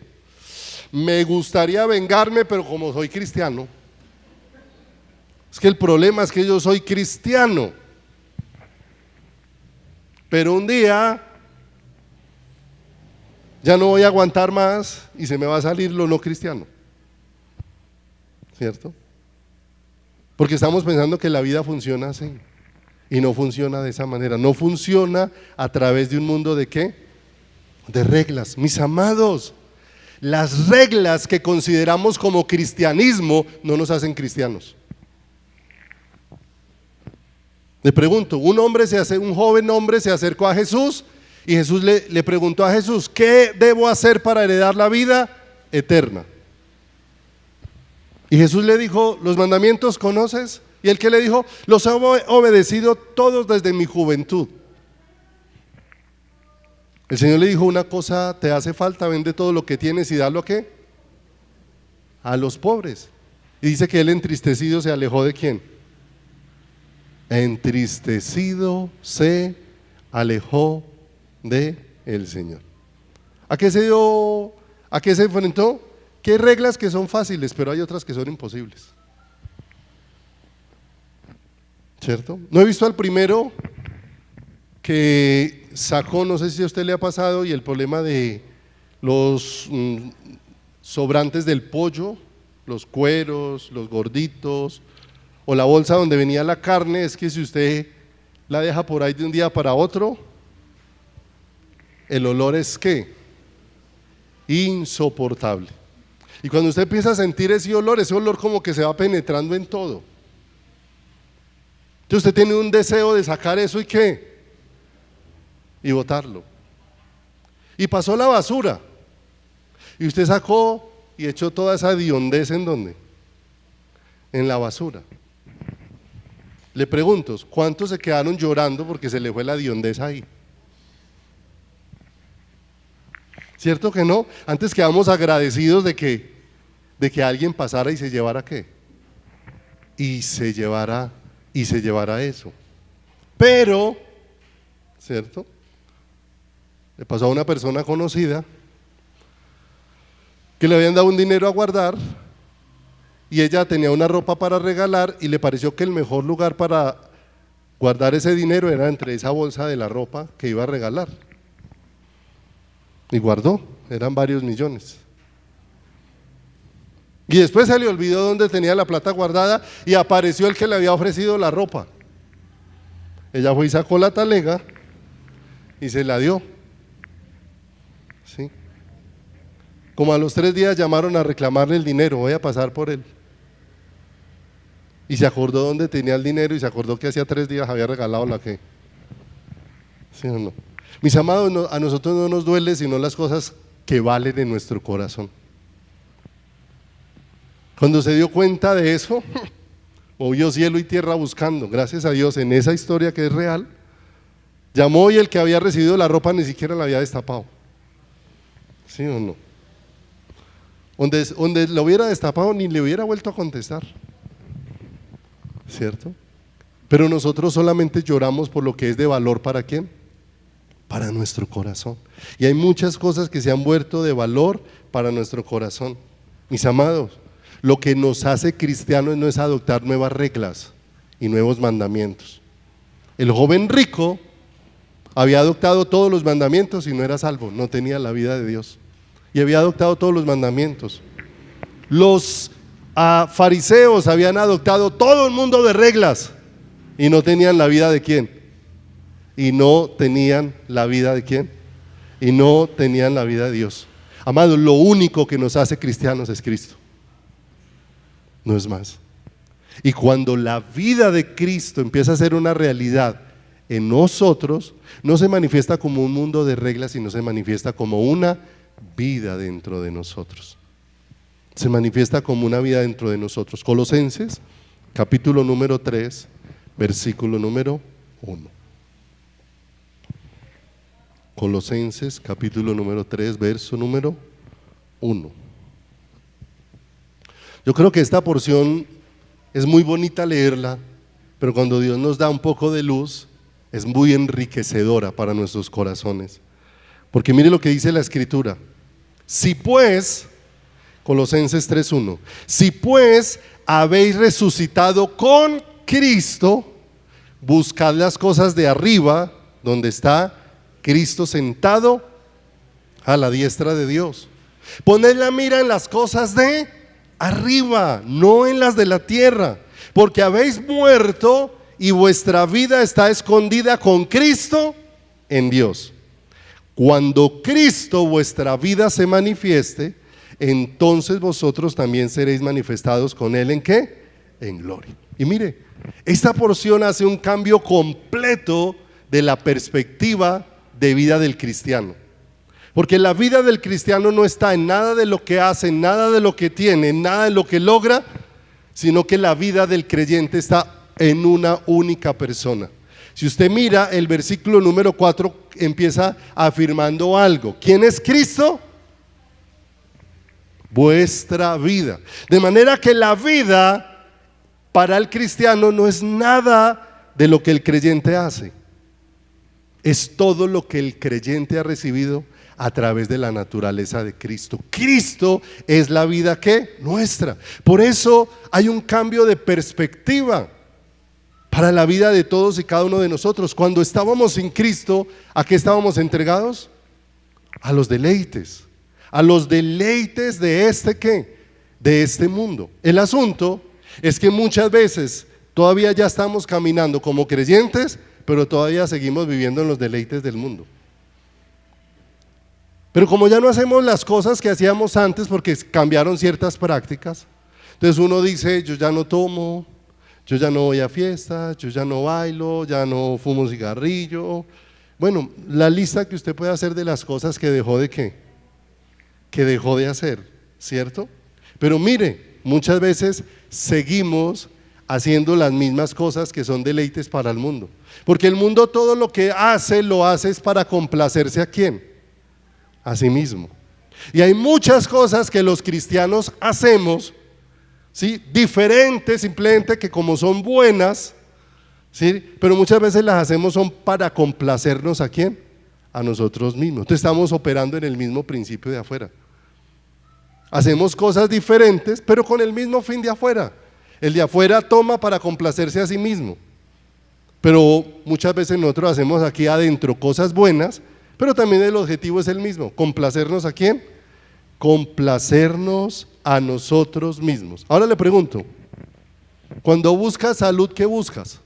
me gustaría vengarme, pero como soy cristiano, es que el problema es que yo soy cristiano, pero un día ya no voy a aguantar más y se me va a salir lo no cristiano, ¿cierto? Porque estamos pensando que la vida funciona así y no funciona de esa manera, no funciona a través de un mundo de ¿qué? De reglas. Mis amados, las reglas que consideramos como cristianismo no nos hacen cristianos. Le pregunto, un joven hombre se acercó a Jesús y Jesús le preguntó a Jesús, ¿qué debo hacer para heredar la vida eterna? Y Jesús le dijo, ¿los mandamientos conoces? Y él que le dijo, los he obedecido todos desde mi juventud. El Señor le dijo, una cosa te hace falta, vende todo lo que tienes y dalo ¿a qué? A los pobres. Y dice que él entristecido se alejó ¿de quién? Entristecido se alejó de el Señor. ¿A qué se enfrentó? Que hay reglas que son fáciles, pero hay otras que son imposibles, ¿cierto? No he visto al primero que sacó, no sé si a usted le ha pasado, y el problema de los sobrantes del pollo, los cueros, los gorditos, o la bolsa donde venía la carne, es que si usted la deja por ahí de un día para otro, el olor es ¿qué? Insoportable. Y cuando usted empieza a sentir ese olor como que se va penetrando en todo. Entonces usted tiene un deseo de sacar eso y ¿qué? Y botarlo. Y pasó la basura. Y usted sacó y echó toda esa hediondez ¿en dónde? En la basura. Le pregunto, ¿cuántos se quedaron llorando porque se le fue la hediondez ahí? ¿Cierto que no? Antes quedamos agradecidos de que alguien pasara y se llevara ¿qué? Y se llevara eso. Pero, ¿cierto? Le pasó a una persona conocida que le habían dado un dinero a guardar y ella tenía una ropa para regalar y le pareció que el mejor lugar para guardar ese dinero era entre esa bolsa de la ropa que iba a regalar. Y guardó, eran varios millones. Y después se le olvidó dónde tenía la plata guardada y apareció el que le había ofrecido la ropa. Ella fue y sacó la talega y se la dio. ¿Sí? Como a los 3 días llamaron a reclamarle el dinero, voy a pasar por él. Y se acordó dónde tenía el dinero y se acordó que hacía 3 días había regalado la que. ¿Sí o no? Mis amados, a nosotros no nos duele sino las cosas que valen en nuestro corazón. Cuando se dio cuenta de eso, movió cielo y tierra buscando, gracias a Dios, en esa historia que es real, llamó y el que había recibido la ropa ni siquiera la había destapado. ¿Sí o no? Donde lo hubiera destapado ni le hubiera vuelto a contestar. ¿Cierto? Pero nosotros solamente lloramos por lo que es de valor ¿para quién? Para nuestro corazón. Y hay muchas cosas que se han vuelto de valor para nuestro corazón. Mis amados, lo que nos hace cristianos no es adoptar nuevas reglas y nuevos mandamientos. El joven rico había adoptado todos los mandamientos y no era salvo, no tenía la vida de Dios. Y había adoptado todos los mandamientos. Los fariseos habían adoptado todo el mundo de reglas y no tenían la vida de quién. Y no tenían la vida de quién. Y no tenían la vida de Dios. Amados, lo único que nos hace cristianos es Cristo. No es más. Y cuando la vida de Cristo empieza a ser una realidad en nosotros, no se manifiesta como un mundo de reglas, sino se manifiesta como una vida dentro de nosotros. Se manifiesta como una vida dentro de nosotros. Colosenses, capítulo número 3, versículo número 1. Colosenses, capítulo número 3, verso número 1. Yo creo que esta porción es muy bonita leerla, pero cuando Dios nos da un poco de luz, es muy enriquecedora para nuestros corazones. Porque mire lo que dice la Escritura. Si pues, Colosenses 3:1, si pues habéis resucitado con Cristo, buscad las cosas de arriba, donde está Cristo sentado a la diestra de Dios. Poned la mira en las cosas de arriba, no en las de la tierra, porque habéis muerto y vuestra vida está escondida con Cristo en Dios. Cuando Cristo vuestra vida se manifieste, entonces vosotros también seréis manifestados con Él ¿en qué? En gloria. Y mire, esta porción hace un cambio completo de la perspectiva de vida del cristiano. Porque la vida del cristiano no está en nada de lo que hace, en nada de lo que tiene, en nada de lo que logra, sino que la vida del creyente está en una única persona. Si usted mira el versículo número 4, empieza afirmando algo. ¿Quién es Cristo? Vuestra vida. De manera que la vida para el cristiano no es nada de lo que el creyente hace. Es todo lo que el creyente ha recibido a través de la naturaleza de Cristo. Cristo es la vida que nuestra. Por eso hay un cambio de perspectiva para la vida de todos y cada uno de nosotros. Cuando estábamos sin Cristo, ¿a qué estábamos entregados? A los deleites. A los deleites de ¿qué? De este mundo. El asunto es que muchas veces todavía ya estamos caminando como creyentes, pero todavía seguimos viviendo en los deleites del mundo. Pero como ya no hacemos las cosas que hacíamos antes porque cambiaron ciertas prácticas, entonces uno dice, yo ya no tomo, yo ya no voy a fiestas, yo ya no bailo, ya no fumo cigarrillo. Bueno, la lista que usted puede hacer de las cosas que dejó de ¿qué? Que dejó de hacer, ¿cierto? Pero mire, muchas veces seguimos haciendo las mismas cosas que son deleites para el mundo. Porque el mundo todo lo que hace, lo hace es para complacerse ¿a quién? A sí mismo. Y hay muchas cosas que los cristianos hacemos, ¿sí? Diferentes, simplemente que como son buenas, ¿sí? Pero muchas veces las hacemos son para complacernos ¿a quién? A nosotros mismos. Entonces estamos operando en el mismo principio de afuera. Hacemos cosas diferentes, pero con el mismo fin de afuera. El de afuera toma para complacerse a sí mismo. Pero muchas veces nosotros hacemos aquí adentro cosas buenas, pero también el objetivo es el mismo. ¿Complacernos a quién? Complacernos a nosotros mismos. Ahora le pregunto, cuando buscas salud, ¿qué buscas?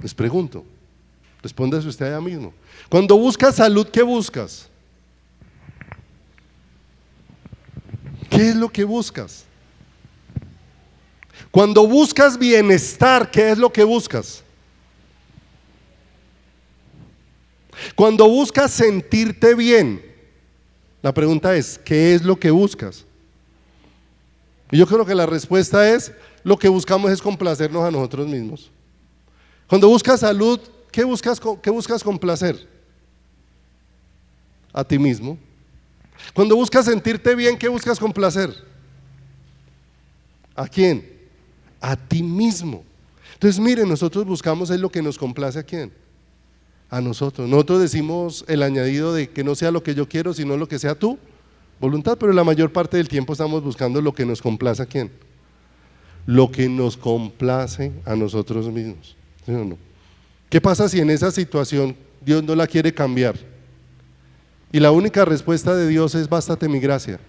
Les pregunto, respóndase usted allá mismo. Cuando buscas salud, ¿qué buscas? ¿Qué es lo que buscas? Cuando buscas bienestar, ¿qué es lo que buscas? Cuando buscas sentirte bien, la pregunta es, ¿qué es lo que buscas? Y yo creo que la respuesta es, lo que buscamos es complacernos a nosotros mismos. Cuando buscas salud, ¿qué buscas complacer? A ti mismo. Cuando buscas sentirte bien, ¿qué buscas complacer? ¿A quién? A ti mismo. Entonces mire, nosotros buscamos es lo que nos complace ¿a quién? A nosotros. Nosotros decimos el añadido de que no sea lo que yo quiero, sino lo que sea tu voluntad, pero la mayor parte del tiempo estamos buscando lo que nos complace ¿a quién? Lo que nos complace a nosotros mismos. ¿Sí o no? ¿Qué pasa si en esa situación Dios no la quiere cambiar? Y la única respuesta de Dios es bástate mi gracia.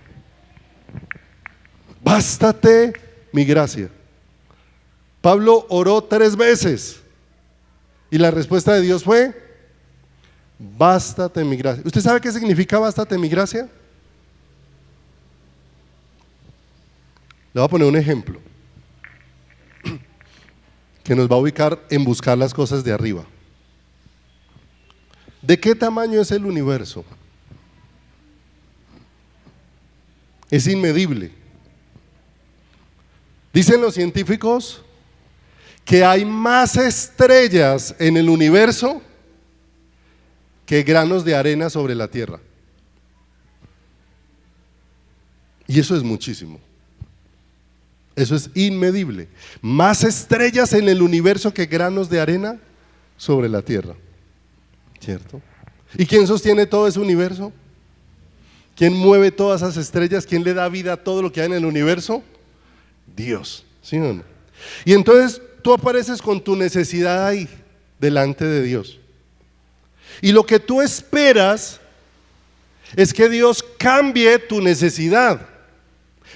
Bástate mi gracia. Pablo oró 3 veces y la respuesta de Dios fue bástate mi gracia. ¿Usted sabe qué significa bástate mi gracia? Le voy a poner un ejemplo que nos va a ubicar en buscar las cosas de arriba. ¿De qué tamaño es el universo? Es inmedible. Dicen los científicos que hay más estrellas en el universo que granos de arena sobre la tierra. Y eso es muchísimo. Eso es inmedible. Más estrellas en el universo que granos de arena sobre la tierra. ¿Cierto? ¿Y quién sostiene todo ese universo? ¿Quién mueve todas esas estrellas? ¿Quién le da vida a todo lo que hay en el universo? Dios, ¿sí o no? Y entonces tú apareces con tu necesidad ahí, delante de Dios. Y lo que tú esperas es que Dios cambie tu necesidad,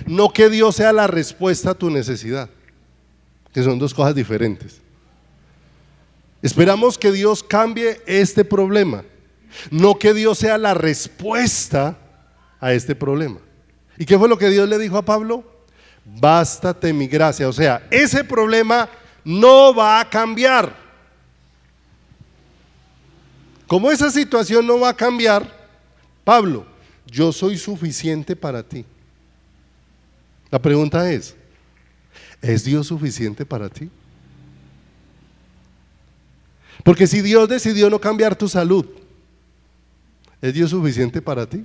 no que Dios sea la respuesta a tu necesidad, que son dos cosas diferentes. Esperamos que Dios cambie este problema, no que Dios sea la respuesta a este problema. ¿Y qué fue lo que Dios le dijo a Pablo? Bástate mi gracia. O sea, ese problema no va a cambiar. Como esa situación no va a cambiar, Pablo, yo soy suficiente para ti. La pregunta es Dios suficiente para ti? Porque si Dios decidió no cambiar tu salud, ¿es Dios suficiente para ti?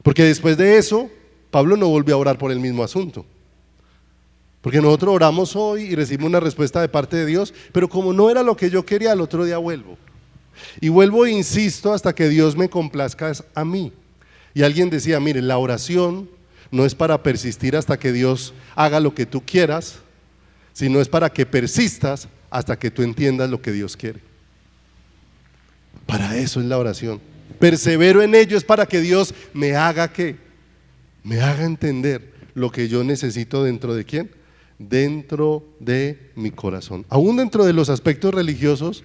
Porque después de eso, Pablo no volvió a orar por el mismo asunto. Porque nosotros oramos hoy y recibimos una respuesta de parte de Dios, pero como no era lo que yo quería, al otro día vuelvo. Y vuelvo e insisto hasta que Dios me complazca a mí. Y alguien decía, mire, la oración no es para persistir hasta que Dios haga lo que tú quieras, sino es para que persistas hasta que tú entiendas lo que Dios quiere. Para eso es la oración. Persevero en ello es para que Dios me haga ¿qué? Me haga entender lo que yo necesito dentro de ¿quién? Dentro de mi corazón. Aún dentro de los aspectos religiosos,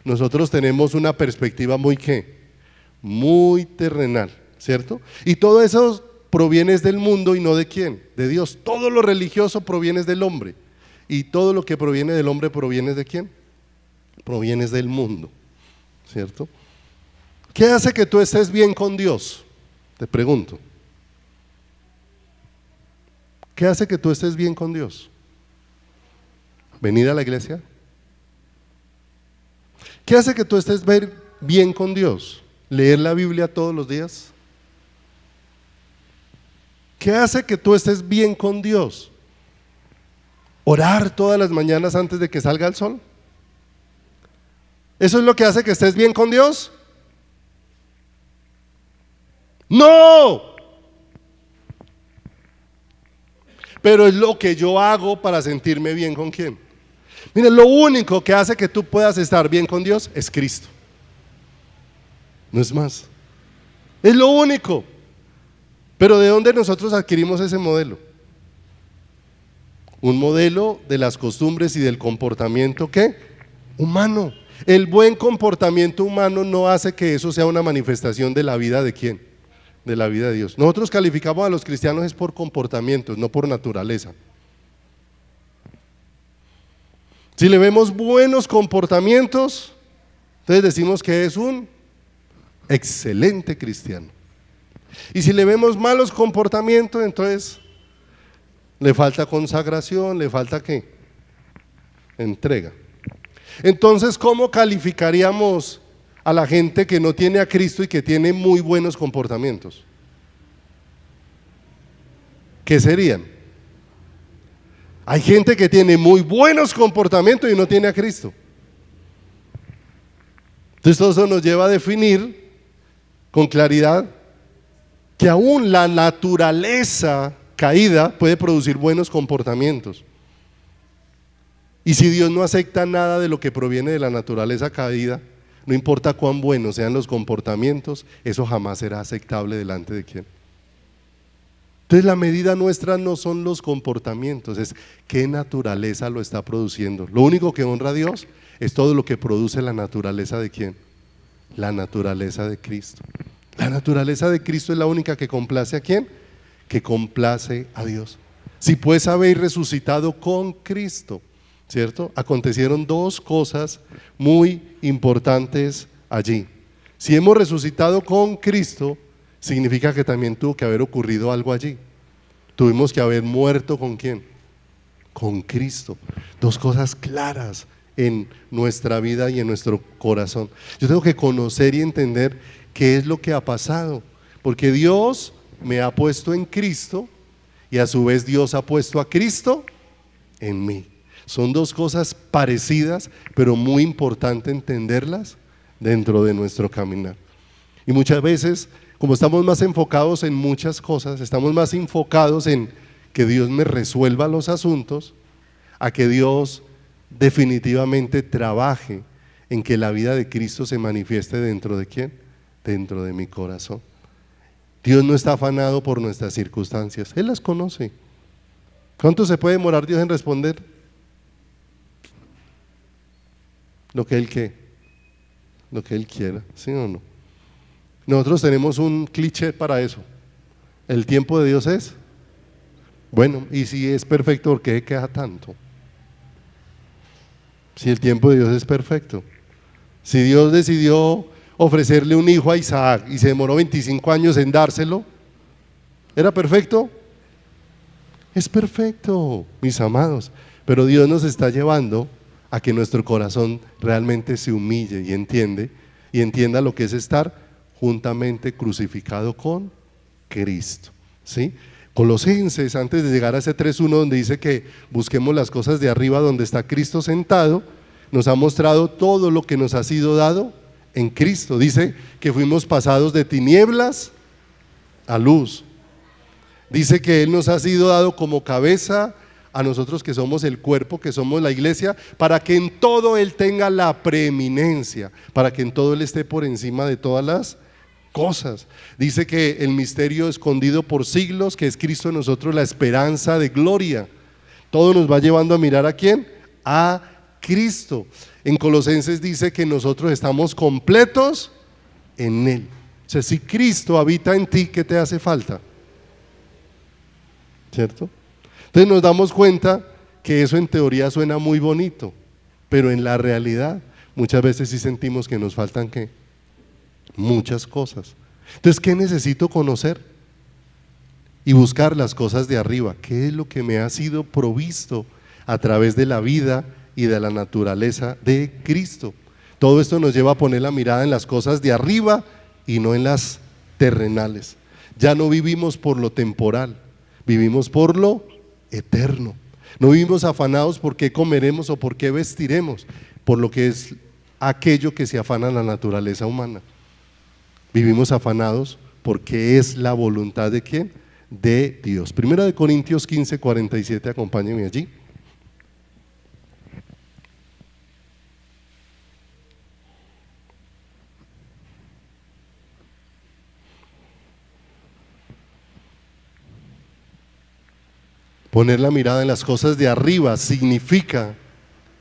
nosotros tenemos una perspectiva muy ¿qué? Muy terrenal, ¿cierto? Y todo eso proviene del mundo y no de quién, de Dios. Todo lo religioso proviene del hombre y todo lo que proviene del hombre proviene de quién, proviene del mundo, ¿cierto? ¿Qué hace que tú estés bien con Dios? Te pregunto. ¿Qué hace que tú estés bien con Dios? ¿Venir a la iglesia? ¿Qué hace que tú estés bien con Dios? ¿Leer la Biblia todos los días? ¿Qué hace que tú estés bien con Dios? ¿Orar todas las mañanas antes de que salga el sol? ¿Eso es lo que hace que estés bien con Dios? ¡No! Pero es lo que yo hago para sentirme bien con quién. Mire, lo único que hace que tú puedas estar bien con Dios es Cristo. No es más. Es lo único. Pero ¿de dónde nosotros adquirimos ese modelo? Un modelo de las costumbres y del comportamiento ¿qué? Humano. El buen comportamiento humano no hace que eso sea una manifestación de la vida de quién, de la vida de Dios. Nosotros calificamos a los cristianos es por comportamientos, no por naturaleza. Si le vemos buenos comportamientos, entonces decimos que es un excelente cristiano. Y si le vemos malos comportamientos, entonces le falta consagración, le falta ¿qué? Entrega. Entonces, ¿cómo calificaríamos a la gente que no tiene a Cristo y que tiene muy buenos comportamientos? ¿Qué serían? Hay gente que tiene muy buenos comportamientos y no tiene a Cristo. Entonces todo eso nos lleva a definir con claridad que aún la naturaleza caída puede producir buenos comportamientos. Y si Dios no acepta nada de lo que proviene de la naturaleza caída, no importa cuán buenos sean los comportamientos, eso jamás será aceptable delante de quién. Entonces la medida nuestra no son los comportamientos, es qué naturaleza lo está produciendo. Lo único que honra a Dios es todo lo que produce la naturaleza de quién, la naturaleza de Cristo. La naturaleza de Cristo es la única que complace a quién, que complace a Dios. Si pues habéis resucitado con Cristo, ¿cierto? Acontecieron dos cosas muy importantes allí. Si hemos resucitado con Cristo, significa que también tuvo que haber ocurrido algo allí. Tuvimos que haber muerto ¿con quién? Con Cristo. Dos cosas claras en nuestra vida y en nuestro corazón. Yo tengo que conocer y entender qué es lo que ha pasado, porque Dios me ha puesto en Cristo y a su vez Dios ha puesto a Cristo en mí. Son dos cosas parecidas, pero muy importante entenderlas dentro de nuestro caminar. Y muchas veces, como estamos más enfocados en muchas cosas, estamos más enfocados en que Dios me resuelva los asuntos, a que Dios definitivamente trabaje en que la vida de Cristo se manifieste dentro de ¿quién? Dentro de mi corazón. Dios no está afanado por nuestras circunstancias, Él las conoce. ¿Cuánto se puede demorar Dios en responder? Lo que Él quiera, ¿sí o no? Nosotros tenemos un cliché para eso. El tiempo de Dios es bueno, y si es perfecto, ¿por qué queda tanto? Si el tiempo de Dios es perfecto. Si Dios decidió ofrecerle un hijo a Isaac y se demoró 25 años en dárselo, ¿era perfecto? Es perfecto, mis amados. Pero Dios nos está llevando a que nuestro corazón realmente se humille y entienda lo que es estar juntamente crucificado con Cristo, ¿sí? Colosenses, antes de llegar a ese 3:1 donde dice que busquemos las cosas de arriba donde está Cristo sentado, nos ha mostrado todo lo que nos ha sido dado en Cristo. Dice que fuimos pasados de tinieblas a luz. Dice que Él nos ha sido dado como cabeza a nosotros que somos el cuerpo, que somos la iglesia, para que en todo Él tenga la preeminencia, para que en todo Él esté por encima de todas las cosas. Dice que el misterio escondido por siglos, que es Cristo en nosotros, la esperanza de gloria. Todo nos va llevando a mirar ¿a quién? A Cristo. En Colosenses dice que nosotros estamos completos en Él. O sea, si Cristo habita en ti, ¿qué te hace falta? ¿Cierto? Entonces nos damos cuenta que eso en teoría suena muy bonito, pero en la realidad muchas veces sí sentimos que nos faltan ¿qué? Muchas cosas. Entonces, ¿qué necesito conocer? Y buscar las cosas de arriba. ¿Qué es lo que me ha sido provisto a través de la vida y de la naturaleza de Cristo? Todo esto nos lleva a poner la mirada en las cosas de arriba y no en las terrenales. Ya no vivimos por lo temporal, vivimos por lo eterno. No vivimos afanados por qué comeremos o por qué vestiremos, por lo que es aquello que se afana en la naturaleza humana. Vivimos afanados porque es la voluntad de ¿quién? De Dios. Primera de Corintios 15, 47, acompáñenme allí. Poner la mirada en las cosas de arriba significa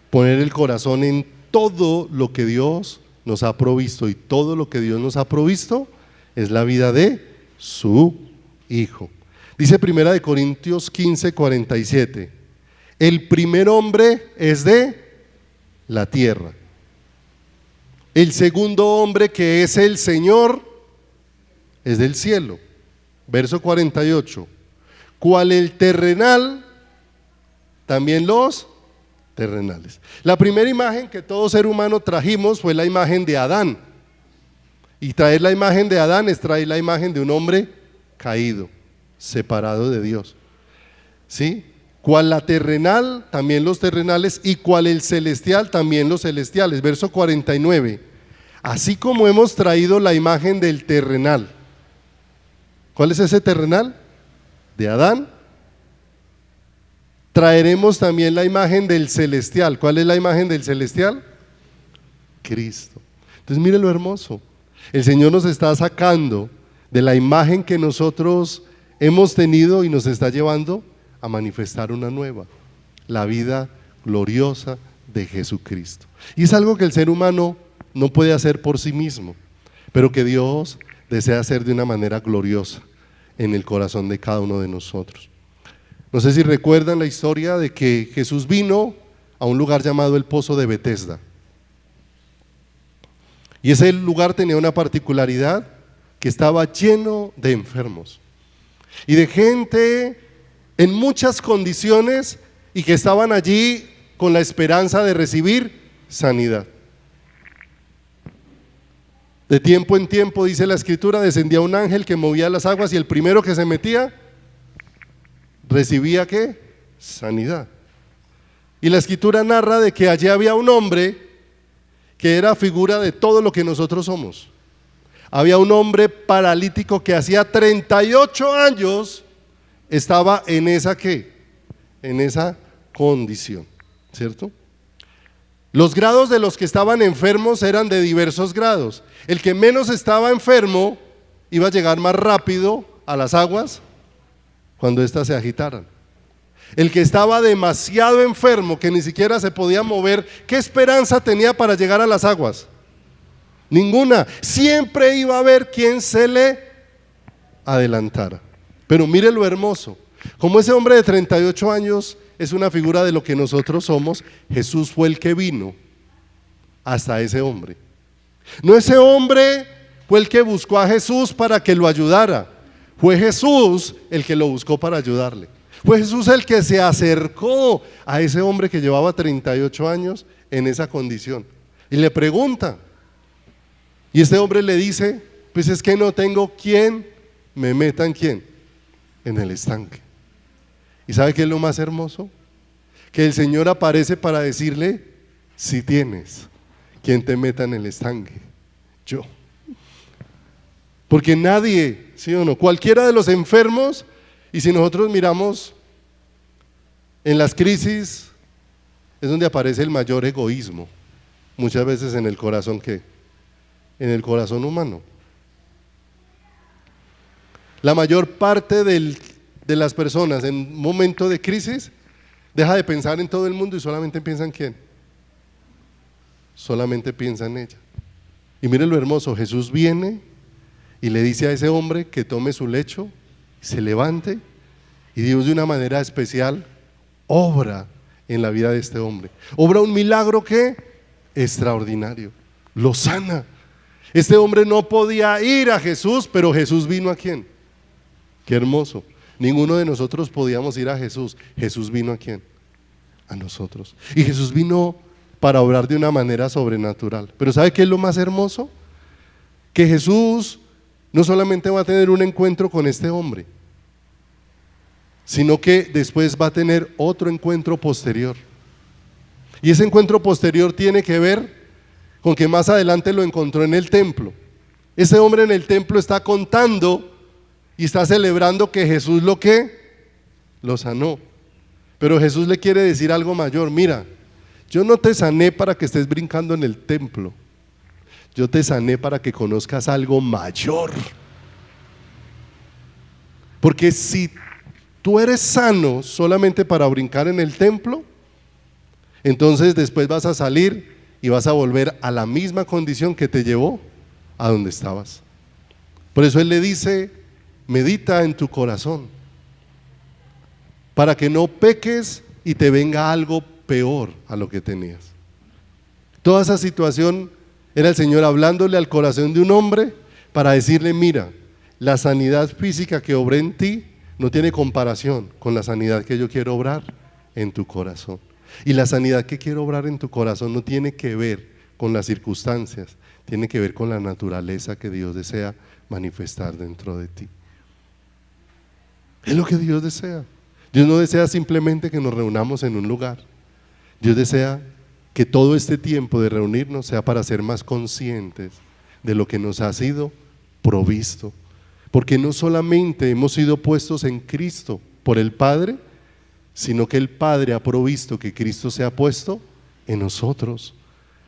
poner el corazón en todo lo que Dios nos ha provisto, y todo lo que Dios nos ha provisto es la vida de su Hijo. Dice Primera de Corintios 15, 47, el primer hombre es de la tierra, el segundo hombre, que es el Señor, es del cielo. Verso 48, cual el terrenal, también los terrenales. La primera imagen que todo ser humano trajimos fue la imagen de Adán, y traer la imagen de Adán es traer la imagen de un hombre caído, separado de Dios. ¿Sí? Cual la terrenal, también los terrenales, y cual el celestial, también los celestiales. Verso 49, así como hemos traído la imagen del terrenal. ¿Cuál es ese terrenal? De Adán. Traeremos también la imagen del celestial. ¿Cuál es la imagen del celestial? Cristo. Entonces mire lo hermoso, el Señor nos está sacando de la imagen que nosotros hemos tenido y nos está llevando a manifestar una nueva, la vida gloriosa de Jesucristo. Y es algo que el ser humano no puede hacer por sí mismo, pero que Dios desea hacer de una manera gloriosa en el corazón de cada uno de nosotros. No sé si recuerdan la historia de que Jesús vino a un lugar llamado el Pozo de Betesda. Y ese lugar tenía una particularidad, que estaba lleno de enfermos y de gente en muchas condiciones, y que estaban allí con la esperanza de recibir sanidad. De tiempo en tiempo, dice la Escritura, descendía un ángel que movía las aguas, y el primero que se metía recibía ¿qué? Sanidad. Y la Escritura narra de que allí había un hombre que era figura de todo lo que nosotros somos. Había un hombre paralítico que hacía 38 años estaba en esa ¿qué? En esa condición, ¿cierto? Los grados de los que estaban enfermos eran de diversos grados. El que menos estaba enfermo iba a llegar más rápido a las aguas cuando éstas se agitaran. El que estaba demasiado enfermo, que ni siquiera se podía mover, ¿qué esperanza tenía para llegar a las aguas? Ninguna. Siempre iba a haber quien se le adelantara. Pero mire lo hermoso, como ese hombre de 38 años es una figura de lo que nosotros somos, Jesús fue el que vino hasta ese hombre. No, ese hombre fue el que buscó a Jesús para que lo ayudara, fue Jesús el que lo buscó para ayudarle. Fue Jesús el que se acercó a ese hombre que llevaba 38 años en esa condición y le pregunta, y este hombre le dice, pues es que no tengo quien me meta en quién, en el estanque. ¿Y sabe qué es lo más hermoso? Que el Señor aparece para decirle, si tienes quien te meta en el estanque, yo. Porque nadie, ¿sí o no? Cualquiera de los enfermos, y si nosotros miramos en las crisis, es donde aparece el mayor egoísmo, muchas veces en el corazón, ¿qué? En el corazón humano. La mayor parte de las personas en un momento de crisis deja de pensar en todo el mundo y solamente piensa en quién, solamente piensa en ella. Y mire lo hermoso, Jesús viene y le dice a ese hombre que tome su lecho, se levante, y Dios de una manera especial obra en la vida de este hombre. Obra un milagro que extraordinario, lo sana. Este hombre no podía ir a Jesús, pero Jesús vino ¿a quién? Qué hermoso. Ninguno de nosotros podíamos ir a Jesús. Jesús vino ¿a quién? A nosotros. Y Jesús vino para obrar de una manera sobrenatural. Pero ¿sabe qué es lo más hermoso? Que Jesús no solamente va a tener un encuentro con este hombre, sino que después va a tener otro encuentro posterior. Y ese encuentro posterior tiene que ver con que más adelante lo encontró en el templo. Ese hombre en el templo está contando y está celebrando que Jesús lo sanó. Pero Jesús le quiere decir algo mayor. Mira, yo no te sané para que estés brincando en el templo. Yo te sané para que conozcas algo mayor. Porque si tú eres sano solamente para brincar en el templo, entonces después vas a salir y vas a volver a la misma condición que te llevó a donde estabas. Por eso Él le dice, medita en tu corazón, para que no peques y te venga algo peor a lo que tenías. Toda esa situación era el Señor hablándole al corazón de un hombre para decirle, mira, la sanidad física que obré en ti no tiene comparación con la sanidad que yo quiero obrar en tu corazón. Y la sanidad que quiero obrar en tu corazón no tiene que ver con las circunstancias, tiene que ver con la naturaleza que Dios desea manifestar dentro de ti. Es lo que Dios desea. Dios no desea simplemente que nos reunamos en un lugar. Dios desea que todo este tiempo de reunirnos sea para ser más conscientes de lo que nos ha sido provisto. Porque no solamente hemos sido puestos en Cristo por el Padre, sino que el Padre ha provisto que Cristo sea puesto en nosotros.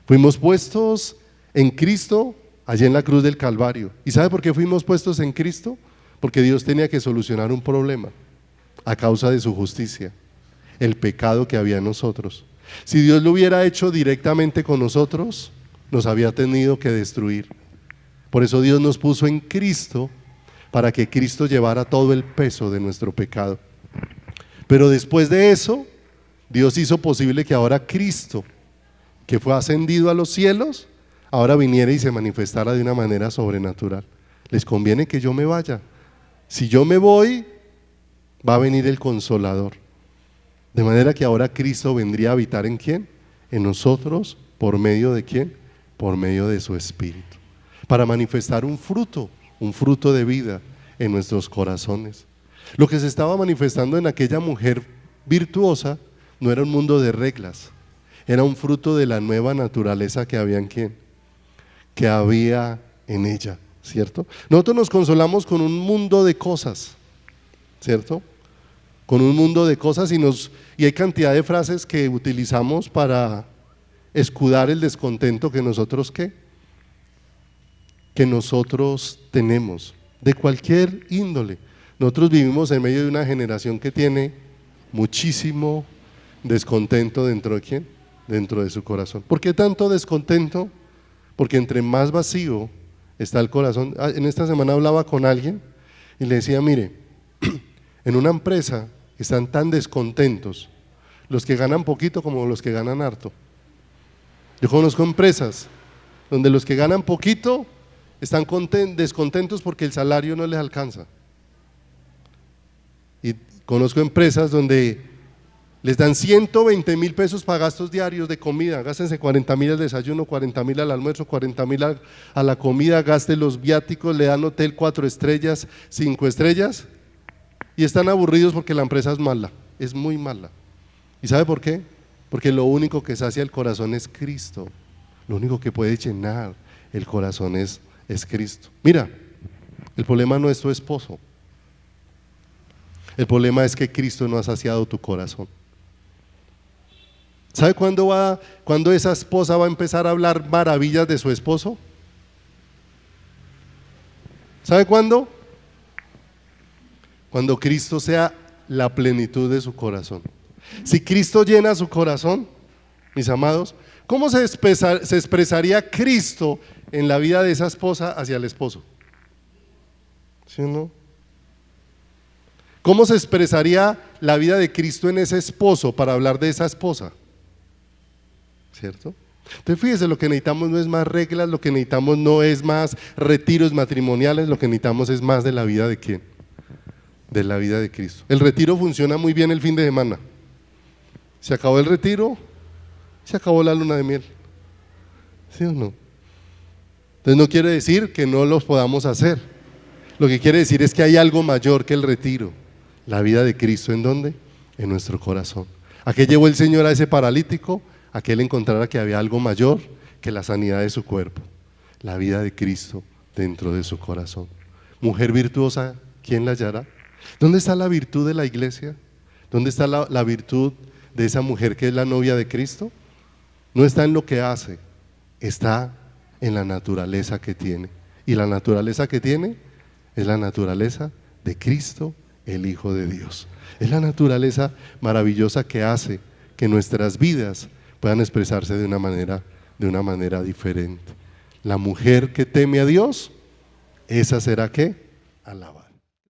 Fuimos puestos en Cristo allá en la cruz del Calvario. ¿Y sabe por qué fuimos puestos en Cristo? Porque Dios tenía que solucionar un problema a causa de su justicia, el pecado que había en nosotros. Si Dios lo hubiera hecho directamente con nosotros, nos había tenido que destruir. Por eso Dios nos puso en Cristo, para que Cristo llevara todo el peso de nuestro pecado. Pero después de eso, Dios hizo posible que ahora Cristo, que fue ascendido a los cielos, ahora viniera y se manifestara de una manera sobrenatural. Les conviene que yo me vaya. Si yo me voy, va a venir el Consolador. De manera que ahora Cristo vendría a habitar ¿en quién? En nosotros. ¿Por medio de quién? Por medio de su Espíritu. Para manifestar un fruto de vida en nuestros corazones. Lo que se estaba manifestando en aquella mujer virtuosa no era un mundo de reglas, era un fruto de la nueva naturaleza que había en quién, que había en ella, ¿cierto? Nosotros nos consolamos con un mundo de cosas, ¿cierto? Con un mundo de cosas y hay cantidad de frases que utilizamos para escudar el descontento que nosotros tenemos, de cualquier índole. Nosotros vivimos en medio de una generación que tiene muchísimo descontento dentro de ¿quién? Dentro de su corazón. ¿Por qué tanto descontento? Porque entre más vacío está el corazón. En esta semana hablaba con alguien y le decía, mire, en una empresa están tan descontentos los que ganan poquito como los que ganan harto. Yo conozco empresas donde los que ganan poquito están descontentos porque el salario no les alcanza. Y conozco empresas donde les dan 120,000 pesos para gastos diarios de comida. Gástense 40,000 al desayuno, 40,000 al almuerzo, 40,000 a la comida, gasten los viáticos, le dan hotel 4 estrellas, 5 estrellas y están aburridos porque la empresa es mala, es muy mala. ¿Y sabe por qué? Porque lo único que sacia el corazón es Cristo. Lo único que puede llenar el corazón es Cristo. Mira, el problema no es tu esposo. El problema es que Cristo no ha saciado tu corazón. ¿Sabe cuándo esa esposa va a empezar a hablar maravillas de su esposo? ¿Sabe cuándo? Cuando Cristo sea la plenitud de su corazón. Si Cristo llena su corazón, mis amados? ¿Cómo se expresaría Cristo en la vida de esa esposa hacia el esposo? ¿Sí o no? ¿Cómo se expresaría la vida de Cristo en ese esposo para hablar de esa esposa? ¿Cierto? Entonces fíjese, lo que necesitamos no es más reglas, lo que necesitamos no es más retiros matrimoniales, lo que necesitamos es más de la vida de ¿quién? De la vida de Cristo. El retiro funciona muy bien el fin de semana. Se acabó el retiro, se acabó la luna de miel. ¿Sí o no? Entonces no quiere decir que no los podamos hacer. Lo que quiere decir es que hay algo mayor que el retiro. La vida de Cristo, ¿en dónde? En nuestro corazón. ¿A qué llevó el Señor a ese paralítico? A que él encontrara que había algo mayor que la sanidad de su cuerpo. La vida de Cristo dentro de su corazón. Mujer virtuosa, ¿quién la hallará? ¿Dónde está la virtud de la iglesia? ¿Dónde está la virtud de esa mujer que es la novia de Cristo? No está en lo que hace, está en la naturaleza que tiene. ¿Y la naturaleza que tiene? Es la naturaleza de Cristo, el Hijo de Dios. Es la naturaleza maravillosa que hace que nuestras vidas puedan expresarse de una manera diferente. La mujer que teme a Dios, esa será ¿qué? Alabada.